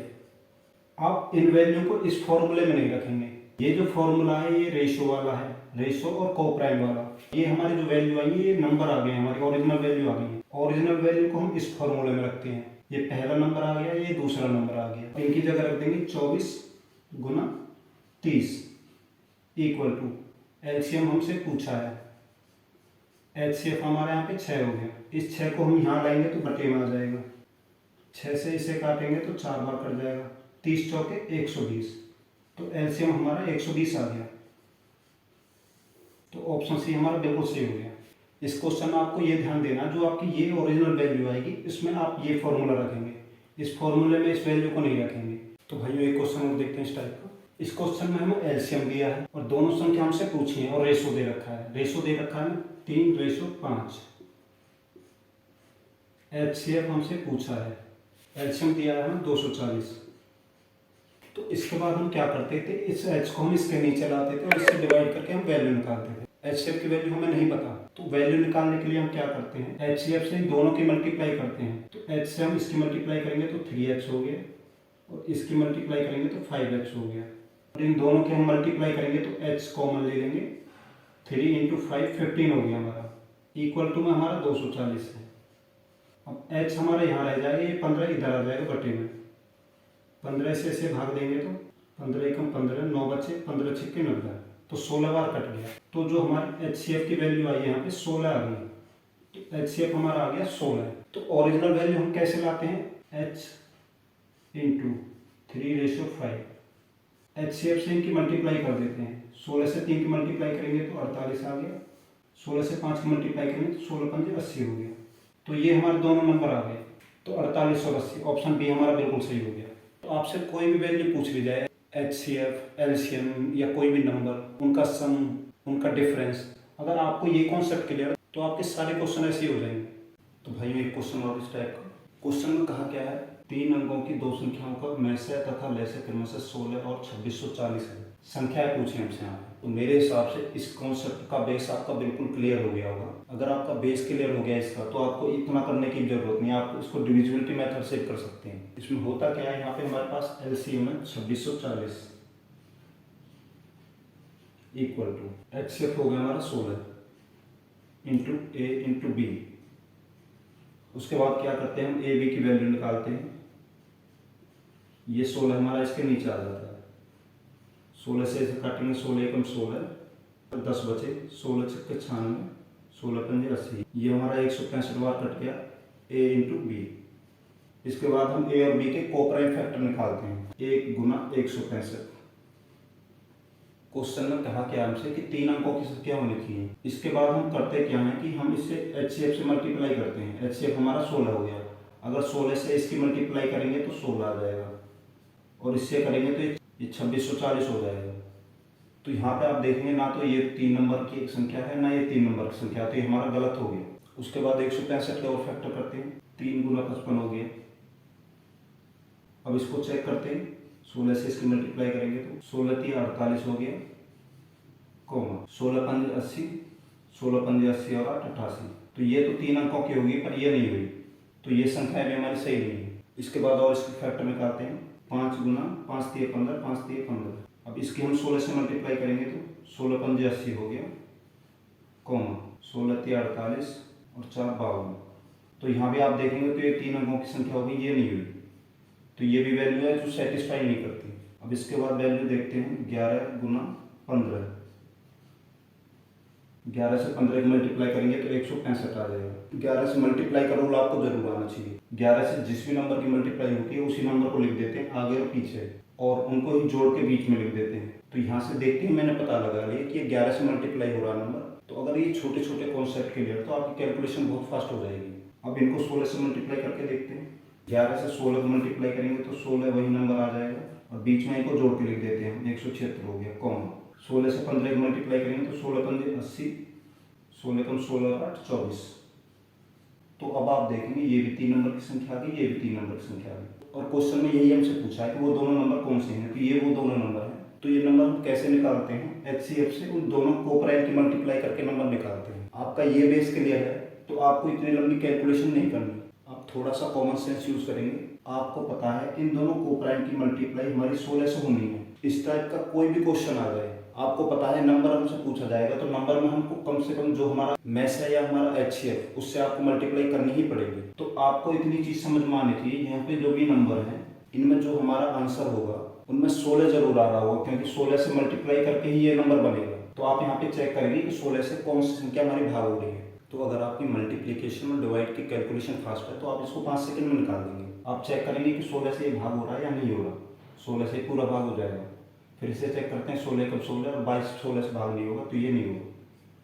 आप इन वैल्यू को इस फॉर्मूले में नहीं रखेंगे। ये जो फॉर्मूला है ये रेशो वाला है, रेशो और कोप्राइम वाला। ये हमारी जो वैल्यू आई है ये नंबर आ गए, हमारी ओरिजिनल वैल्यू आ गई है। ओरिजिनल वैल्यू को हम इस फॉर्मूले में रखते हैं। ये पहला नंबर आ गया, ये दूसरा नंबर आ गया। इनकी जगह रख देंगे 24 गुना 30 इक्वल टू एलसीएम हमसे पूछा है, एचसीएफ हमारे यहाँ पे 6 हो गया। इस 6 को हम यहाँ लाएंगे तो बटे में आ जाएगा, 6 से इसे काटेंगे तो 4 बार कट जाएगा, 30 चौके 120, तो एलसीएम हमारा 120 आ गया। तो ऑप्शन सी हमारा बिल्कुल सही हो गया। इस क्वेश्चन में आपको ये ध्यान देना, जो आपकी ये ओरिजिनल वैल्यू आएगी इसमें आप ये फॉर्मूला रखेंगे, इस फॉर्मूले में इस वैल्यू को नहीं रखेंगे। तो भाइयों एक क्वेश्चन और देखते हैं इस टाइप का। इस क्वेश्चन में हमें एलसीएम दिया है और दोनों संख्या हमसे पूछी है और रेशो दे रखा है। रेशो दे रखा है 3:5। एचसीएफ हमसे पूछा है, एलसीएम दिया है हमें 240। तो इसके बाद हम क्या करते थे, इस एच को हम इसके नीचे लाते थे और इससे डिवाइड करके हम वैल्यू निकालते थे। एचसीएफ की वैल्यू हमें नहीं पता, तो वैल्यू निकालने के लिए हम क्या करते हैं, एचसीएफ से दोनों की मल्टीप्लाई करते हैं। तो एच से हम इसकी मल्टीप्लाई करेंगे तो 3h हो गया और इसकी मल्टीप्लाई करेंगे तो 5h हो गया। और इन दोनों की हम मल्टीप्लाई करेंगे तो h कॉमन ले लेंगे, 3 × 5 15 हो गया हमारा, इक्वल टू में हमारा 240 है। अब h हमारा यहाँ रह जाएगा, ये 15 इधर आ जाएगा बटे में, 15 से इसे भाग देंगे तो 15 एकम 15, 9 बचे, 15 छिक्के 90, तो 16 बार कट गया। तो जो हमारी एचसीएफ की वैल्यू आई यहाँ पे 16 आ गई, तो एचसीएफ हमारा आ गया 16। तो ओरिजिनल वैल्यू हम कैसे लाते हैं, h × 3:5। एचसीएफ से इनकी मल्टीप्लाई कर देते हैं, 16 से 3 की मल्टीप्लाई करेंगे तो 48 आ गया, 16 से 5 की मल्टीप्लाई करेंगे तो 16 × 5 = 80 हो गया। तो ये हमारे दोनों नंबर आ गए, तो 48 और 80, ऑप्शन बी हमारा बिल्कुल सही हो गया। तो आपसे कोई भी वैल्यू पूछ ली जाए, एचसीएफ, एलसीएम या कोई भी नंबर, उनका सम, उनका डिफरेंस, अगर आपको ये कॉन्सेप्ट क्लियर तो आपके सारे क्वेश्चन ऐसे ही हो जाएंगे। तो भाई एक क्वेश्चन और इस टाइप का। क्वेश्चन में कहा क्या है, 3 अंकों की दो संख्याओं का मैसे तथा लैसे क्रमशः 16 और 2640 है। संख्याएं पूछी हमसे यहाँ पे। तो मेरे हिसाब से इस कॉन्सेप्ट का बेस आपका बिल्कुल क्लियर हो गया होगा। अगर आपका बेस क्लियर हो गया इसका, तो आपको इतना करने की जरूरत नहीं है, आप इसको डिविजिबिलिटी मेथड से कर सकते हैं। इसमें होता क्या है, यहाँ पे हमारे पास एलसीएम है 2640 इक्वल टू एचसीएफ हो गया हमारा 16 इंटू ए इंटू बी। उसके बाद क्या करते हैं, हम ए बी की वैल्यू निकालते हैं। ये 16 हमारा इसके नीचे आ जाता है, 16 से इसे काटेंगे, 16 एकम 16, 10 बचे, 16 छक्के 96, 16 पंजे 80। ये हमारा 165 बार कट गया, ए इंटू बी। इसके बाद हम ए और बी के कोप्राइम फैक्टर निकालते हैं, 1 × 165। क्वेश्चन में कहा क्या हमसे कि 3 अंकों की संख्या होनी चाहिए। इसके बाद हम करते क्या है कि हम इसे एचसीएफ से मल्टीप्लाई करते हैं। एचसीएफ हमारा 16 हो गया, अगर 16 से इसकी मल्टीप्लाई करेंगे तो 16 आ जाएगा और इससे करेंगे तो ये 2640 हो जाएगा। तो यहाँ पे आप देखेंगे ना तो ये 3 नंबर की एक संख्या है, ना ये 3 नंबर की संख्या, तो ये हमारा गलत हो गया। उसके बाद 165 के और फैक्टर करते हैं, 3 × 55 हो गया। अब इसको चेक करते हैं, 16 से इसकी मल्टीप्लाई करेंगे तो 16 × 48 हो गया, कॉमा 16 पंजे 80, 16 पंजे 80 और 8 88। तो ये तो 3 अंकों की होगी, पर ये नहीं हुई, तो ये संख्या भी हमारी सही नहीं है। इसके बाद और इसके फैक्टर निकालते हैं, 5 × 5 × 15, 5 × 15। अब इसकी हम 16 से मल्टीप्लाई करेंगे तो 16 पंजे 80 हो गया, कॉमा 16 × 48 और 4 52। तो यहाँ भी आप देखेंगे तो ये 3 अंकों की संख्या होगी, ये नहीं हुई, तो ये भी वैल्यू है जो सेटिस्फाई नहीं करती। अब इसके बाद वैल्यू देखते हैं, 11 × 15, 11 से 15 की मल्टीप्लाई करेंगे तो 165 आ जाएगा। 11 से मल्टीप्लाई का रूल आपको जरूर आना चाहिए। 11 से जिस भी नंबर की मल्टीप्लाई होती है उसी नंबर को लिख देते हैं आगे और पीछे, और उनको ही जोड़ के बीच में लिख देते हैं। तो यहाँ से देखते हैं, मैंने पता लगा लिया कि 11 से मल्टीप्लाई हो रहा नंबर। तो अगर ये छोटे छोटे कॉन्सेप्ट क्लियर, तो आपकी कैलकुलेशन बहुत फास्ट हो जाएगी। अब इनको 16 से मल्टीप्लाई करके देखते हैं। 11 से 16 को मल्टीप्लाई करेंगे तो 16 वही नंबर आ जाएगा और बीच में इनको जोड़ के लिख देते हैं, 176 हो गया, कॉमा 16 से 15 को मल्टीप्लाई करेंगे तो 16 पंजे 80, 16 कम 16 और 8 24। तो अब आप देखेंगे ये भी 3 नंबर की संख्या आ गई, ये भी 3 नंबर की संख्या आ गई। और क्वेश्चन में यही हमसे पूछा है कि वो दोनों नंबर कौन से हैं, तो ये वो दोनों नंबर हैं। तो ये नंबर हम कैसे निकालते हैं, एचसीएफ से उन दोनों कोप्राइम की मल्टीप्लाई करके नंबर निकालते हैं। आपका ये बेस क्लियर है तो आपको इतनी लंबी कैलकुलेशन नहीं करनी, आप थोड़ा सा कॉमन सेंस यूज करेंगे। आपको पता है इन दोनों कोप्राइम की मल्टीप्लाई हमारी 16 से होनी है। इस टाइप का कोई भी क्वेश्चन आ जाए, आपको पता है नंबर हमसे पूछा जाएगा, तो नंबर में हमको कम से कम जो हमारा मैस है या हमारा एचसीएफ, उससे आपको मल्टीप्लाई करनी ही पड़ेगी। तो आपको इतनी चीज समझ में आनी चाहिए, यहाँ पे जो भी नंबर है इनमें जो हमारा आंसर होगा उनमें 16 जरूर आ रहा होगा, क्योंकि 16 से मल्टीप्लाई करके ही ये नंबर बनेगा। तो तो आप यहाँ पे चेक करेंगे कि 16 से कौन सी संख्या हमारी भाग हो रही है। तो अगर आपकी मल्टीप्लिकेशन और डिवाइड की कैलकुलेशन फास्ट है तो आप इसको 5 सेकंड में निकाल देंगे। आप चेक करेंगे कि 16 से ये भाग हो रहा है या नहीं हो रहा। 16 से पूरा भाग हो जाएगा। फिर इसे चेक करते हैं 16 कब 16 और 22 16 से भाग नहीं होगा तो ये नहीं होगा,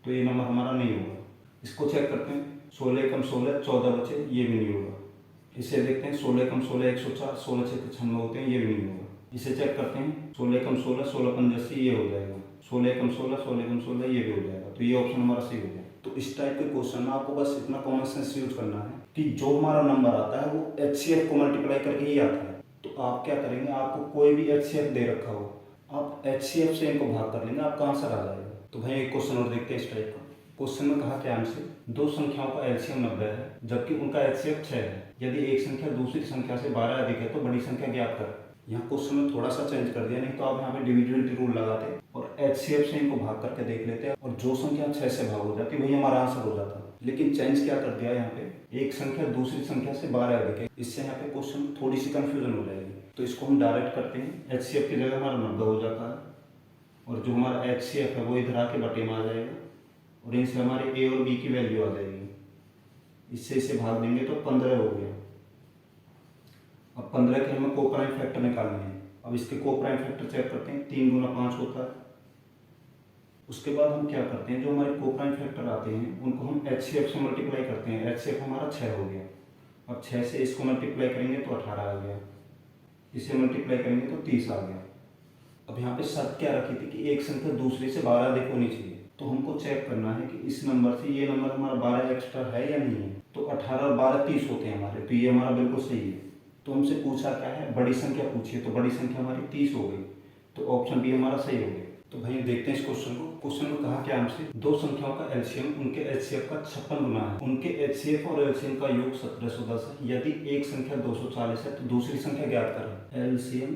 तो ये नंबर हमारा नहीं होगा। इसको चेक करते हैं 16 कम 16 14 बचे, ये भी नहीं होगा। इसे देखते हैं 16 कम 16 104, 16 6 96 होते हैं, ये भी नहीं होगा। इसे चेक करते हैं 16 कम 16 16 85, ये हो जाएगा। 16 कम 16 16 कम 16, ये भी हो जाएगा। तो ये ऑप्शन हमारा सही हो गया। तो इस टाइप के क्वेश्चन में आपको बस इतना कॉमन सेंस यूज करना है कि जो हमारा नंबर आता है वो HCF को मल्टीप्लाई करके ही आता है। तो आप क्या करेंगे, आपको कोई भी HCF दे रखा हो, आप HCF से इनको भाग कर लेंगे, आपका आंसर आ जाएगा। तो भाई एक क्वेश्चन और देखते हैं इस टाइप का। क्वेश्चन में कहा क्या हमसे, दो संख्याओं का LCM 90 है जबकि उनका HCF 6 है। यदि एक संख्या दूसरी संख्या से 12 अधिक है तो बड़ी संख्या ज्ञात कर। यहाँ क्वेश्चन में थोड़ा सा चेंज कर दिया, नहीं तो आप यहाँ पे डिविजिबिलिटी रूल लगाते और HCF से इनको भाग करके देख लेते और जो संख्या 6 से भाग हो जाती वही हमारा आंसर हो जाता। लेकिन चेंज क्या कर दिया यहाँ पे, एक संख्या दूसरी संख्या से 12 अधिक है। इससे यहाँ पे क्वेश्चन थोड़ी सी कंफ्यूजन हो जाएगी। तो इसको हम डायरेक्ट करते हैं, HCF की जगह हमारा 90 हो जाता है और जो हमारा HCF है वो इधर आके बटे में आ जाएगा और इनसे हमारे A और B की वैल्यू आ जाएगी। इससे इसे भाग देंगे तो 15 हो गया। अब 15 के हमें को प्राइम फैक्टर निकालने हैं। अब इसके को प्राइम फैक्टर चेक करते हैं, 3 गुना 5 होता है। उसके बाद हम क्या करते हैं, जो हमारे को प्राइम फैक्टर आते हैं उनको हम HCF से मल्टीप्लाई करते हैं। HCF हमारा 6 हो गया। अब 6 से इसको मल्टीप्लाई करेंगे तो 18 आ गया, इसे मल्टीप्लाई करेंगे तो 30 आ गया। अब यहाँ पे शर्त क्या रखी थी कि एक संख्या दूसरे से 12 अधिक होनी चाहिए। तो हमको चेक करना है कि इस नंबर से ये नंबर हमारा 12 एक्स्ट्रा है या नहीं है। तो 18 और 12 30 होते हैं हमारे, तो ये हमारा बिल्कुल सही है। तो हमसे पूछा क्या है, बड़ी संख्या पूछिए, तो बड़ी संख्या हमारी 30 हो गई। तो ऑप्शन बी हमारा सही हो गया। तो भाई देखते हैं इस क्वेश्चन को। क्वेश्चन में कहा क्या हमसे, दो संख्याओं का LCM उनके HCF का 56 गुना है। उनके HCF और LCM का योग 1710 है। यदि एक संख्या 240 है तो दूसरी संख्या ज्ञात करें। LCM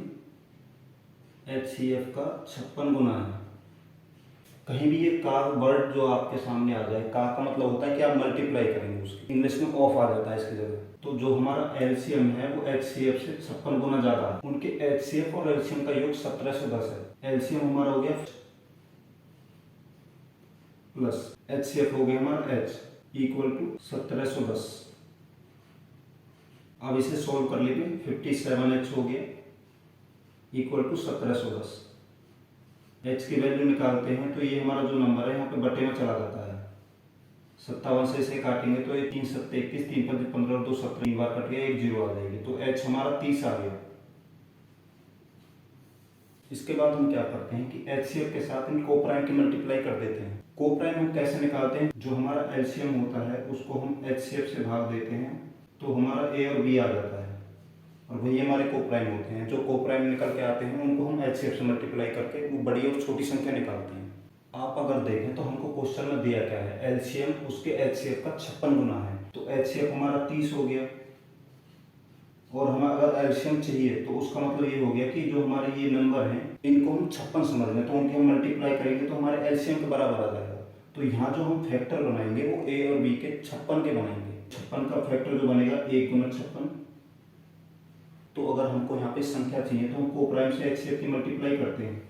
HCF का 56 गुना है। कहीं भी ये का वर्ड जो आपके सामने आ जाए, का मतलब होता है कि आप मल्टीप्लाई करेंगे, उसकी इंग्लिश में ऑफ आ जाता है इसकी जगह। तो जो हमारा LCM है वो HCF से 56 गुना ज्यादा है। उनके HCF और LCM का योग 1710 है। LCM हमारा हो गया प्लस HCF हो गया हमारा H इक्वल टू 1710। अब इसे सोल्व कर लीजिए, 57H हो गया इक्वल टू 1710। H की वैल्यू निकालते हैं तो ये हमारा जो नंबर है यहाँ पे बटे में चला जाता है। 57 से इसे काटेंगे तो ये 3 7 21, 3 5 15 और 2 17, 3 बार कट गया, 1 0 आ जाएगी। तो H हमारा 30 आ गया। इसके बाद हम क्या करते हैं कि HCF के साथ इन को प्राइम की मल्टीप्लाई कर देते हैं। को प्राइम हम कैसे निकालते हैं, जो हमारा LCM होता है उसको हम HCF से भाग देते हैं तो हमारा A और B आ जाता है और वही हमारे को प्राइम होते हैं। जो को प्राइम निकल के आते हैं उनको हम HCF से मल्टीप्लाई करके वो बड़ी और छोटी संख्या निकालते हैं। आप अगर देखें तो हमको क्वेश्चन में दिया क्या है, LCM उसके HCF का 56 गुना है। तो HCF हमारा 30 हो गया और हमें अगर LCM चाहिए तो उसका मतलब ये हो गया कि जो हमारे ये नंबर हैं इनको हम 56 समझ लें तो उनके हम मल्टीप्लाई करेंगे तो हमारे LCM के बराबर आ जाएगा। तो यहाँ जो हम फैक्टर बनाएंगे वो A और B के 56 के बनाएंगे। 56 का फैक्टर जो बनेगा 1 गुना 56। तो अगर हमको यहाँ पे संख्या चाहिए तो हम को प्राइम से HCF की मल्टीप्लाई करते हैं।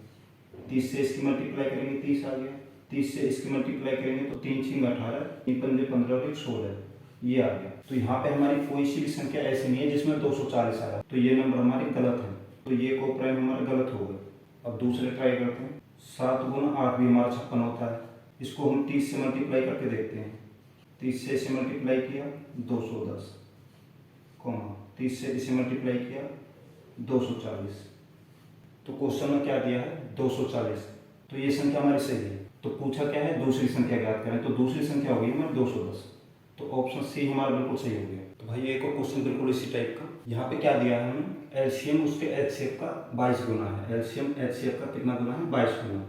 30 से इसकी मल्टीप्लाई करेंगे 30 आ गया, 30 से इसकी मल्टीप्लाई करेंगे तो 3 6 18, 3 5 15 और 1 16, ये आ गया। तो यहाँ पे हमारी कोई सी भी संख्या ऐसी नहीं है जिसमें 240 आया, तो ये नंबर हमारे गलत है। तो ये को प्राइम हमारा गलत हो गया। अब दूसरे ट्राई करते हैं। 7 गुना 8 भी हमारा 56 होता है। इसको हम 30 से मल्टीप्लाई करके देखते हैं। 30 से इसे मल्टीप्लाई किया 210, 30 से इसे मल्टीप्लाई किया 240। तो क्वेश्चन में क्या दिया है 240, तो ये संख्या हमारी सही है। तो पूछा क्या है, दूसरी संख्या ज्ञात करें। तो दूसरी संख्या हो गई हमारी 210। तो ऑप्शन सी हमारा बिल्कुल सही हो गया। तो भाई एक और क्वेश्चन बिल्कुल इसी टाइप का। यहाँ पे क्या दिया है हमें, LCM उसके HCF का 22 गुना है। LCM HCF का कितना गुना है, 22 गुना।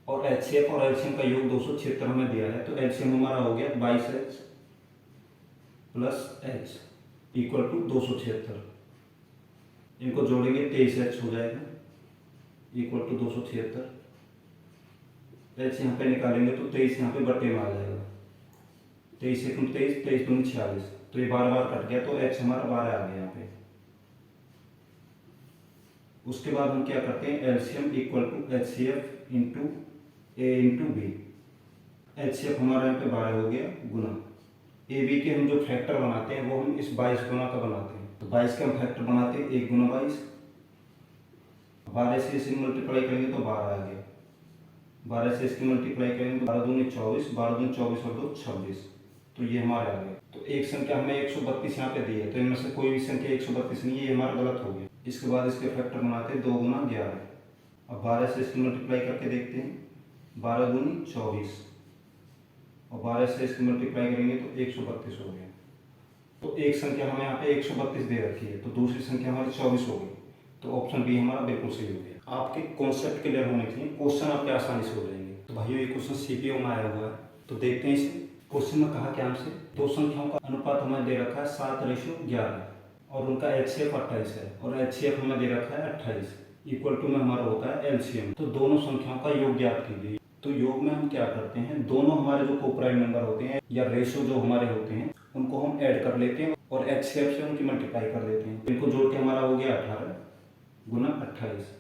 और HCF और LCM का योग 276 हमें दिया है। तो LCM हमारा हो गया 22H plus H equal to 276। इनको जोड़ेंगे 23H हो जाएगा इक्वल टू 276। H यहाँ पे निकालेंगे तो 23 यहाँ पे बटे में आ जाएगा। 23 एकम 23, 23 दूनी 46, तो ये 12 बार कट गया तो H हमारा 12 आ गया यहाँ पे। उसके बाद हम क्या करते हैं, LCM equal to HCF into A into B. HCF हमारा यहाँ पे 12 हो गया गुना ए बी के हम जो फैक्टर बनाते हैं वो हम इस 22 गुना का बनाते हैं। तो 22 के हम फैक्टर बनाते हैं 1 गुना 22, 12 से इसे मल्टीप्लाई करेंगे तो 12 आ गया, 12 से इसकी मल्टीप्लाई करेंगे तो 12 दूनी 24, 12 दूनी 24 और 2 26, तो ये हमारे आ गया। तो एक संख्या हमें 132 यहाँ पे दी है, तो इनमें से कोई भी संख्या 132 नहीं है, ये हमारा गलत हो गया। इसके बाद इसके फैक्टर बनाते हैं 2 गुना 11, अब 12 से इसकी मल्टीप्लाई करके देखते हैं, 12 दूनी 24 और 12 से इसकी मल्टीप्लाई करेंगे तो 132 हो गया। तो एक संख्या हमें यहाँ पे 132 दे रखी है, तो दूसरी संख्या हमारी 24 हो गई, तो ऑप्शन बी हमारा बिल्कुल सही हो गया। आपके कॉन्सेप्ट क्लियर होने के लिए क्वेश्चन आपके आसानी से हो जाएंगे। तो भाइयों ये क्वेश्चन सीपीओ में आया हुआ है, तो देखते हैं इसे। क्वेश्चन में कहा क्या हमसे, दो संख्याओं का अनुपात हमें दे रखा है 7:11 और उनका HCF 28 है और HCF हमें दे रखा है 28, इक्वल टू में हमारा होता है LCM। तो दोनों संख्याओं का योग ज्ञात कीजिए। तो योग में हम क्या करते हैं, दोनों हमारे जो कोप्राइम नंबर होते हैं या रेशो जो हमारे होते हैं उनको हम ऐड कर लेते हैं और HCF से उनकी मल्टीप्लाई कर देते हैं। इनको जोड़ के हमारा हो गया 18 गुना 28।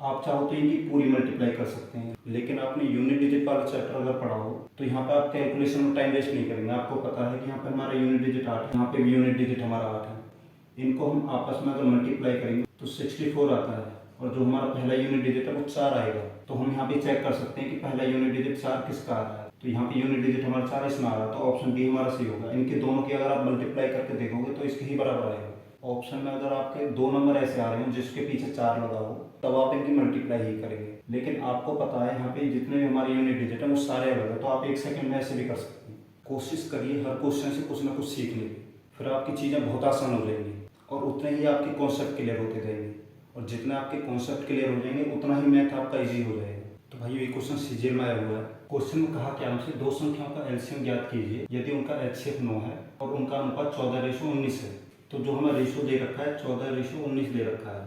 आप चाहो तो इनकी पूरी मल्टीप्लाई कर सकते हैं, लेकिन आपने यूनिट डिजिट वाला चैप्टर अगर पढ़ा हो तो यहाँ पे आप कैलकुलेशन में टाइम वेस्ट नहीं करेंगे। आपको पता है कि यहाँ पे हमारा यूनिट डिजिट 8 है, यहाँ पे भी यूनिट डिजिट हमारा 8 है। इनको हम आपस में अगर मल्टीप्लाई करेंगे तो 64 आता है और जो हमारा पहला यूनिट डिजिट है वो 4 आएगा। तो हम यहाँ पे चेक कर सकते हैं कि पहला यूनिट डिजिट 4 किसका आ रहा है। तो यहाँ पे यूनिट डिजिट हमारा 4 इसमें आ रहा है, तो ऑप्शन बी हमारा सही होगा। इनके दोनों की अगर आप मल्टीप्लाई करके देखोगे तो इसके ही बराबर आएगा। ऑप्शन में अगर आपके दो नंबर ऐसे आ रहे हो जिसके पीछे 4 लगा हो तब आप इनकी मल्टीप्लाई ही करेंगे, लेकिन आपको पता है यहाँ पे जितने भी हमारे यूनिट डिजिट है वो सारे अलग है, तो आप 1 सेकंड में ऐसे भी कर सकते हैं। कोशिश करिए हर क्वेश्चन से कुछ ना कुछ सीखने की, फिर आपकी चीज़ें बहुत आसान हो जाएंगी और उतने ही आपके कॉन्सेप्ट क्लियर होते जाएंगे, और जितने आपके कॉन्सेप्ट क्लियर हो जाएंगे उतना ही मैथ आपका ईजी हो जाएगा। तो भाई ये क्वेश्चन सीजीएल में आया हुआ है। क्वेश्चन में कहा क्या हमसे, दो संख्याओं का एलसीएम ज्ञात कीजिए यदि उनका HCF 9 है और उनका अनुपात 14:19 है। तो जो हमें रेशो दे रखा है 14:19 दे रखा है,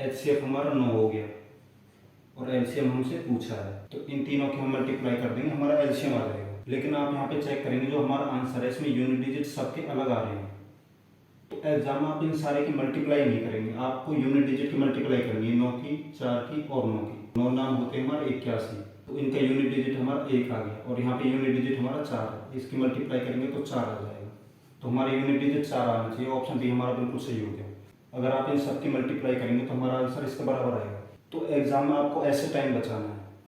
HCF हमारा 9 हो गया और एलसीएम हमसे पूछा है, तो इन तीनों की हम मल्टीप्लाई कर देंगे, हमारा एलसीएम आ जाएगा। लेकिन आप यहाँ पे चेक करेंगे जो हमारा आंसर है इसमें यूनिट डिजिट सबके अलग आ रहे हैं, तो एग्जाम में आप इन सारे की मल्टीप्लाई नहीं करेंगे, आपको यूनिट डिजिट की मल्टीप्लाई करनी है, 9 की, 4 की और 9 की। 9 नाम होते हैं हमारे 81, तो इनका यूनिट डिजिट हमारा 1 आ गया और यहाँ पे यूनिट डिजिट हमारा 4 है, इसकी मल्टीप्लाई करेंगे तो 4 आ जाएगा। तो हमारा यूनिट डिजिट 4 आना चाहिए, ऑप्शन बी हमारा बिल्कुल सही हो गया। अगर आप इन सब की मल्टीप्लाई करेंगे तो हमारा आंसर इसके बराबर आएगा। तो एग्जाम में आपको ऐसे टाइम बचाना है,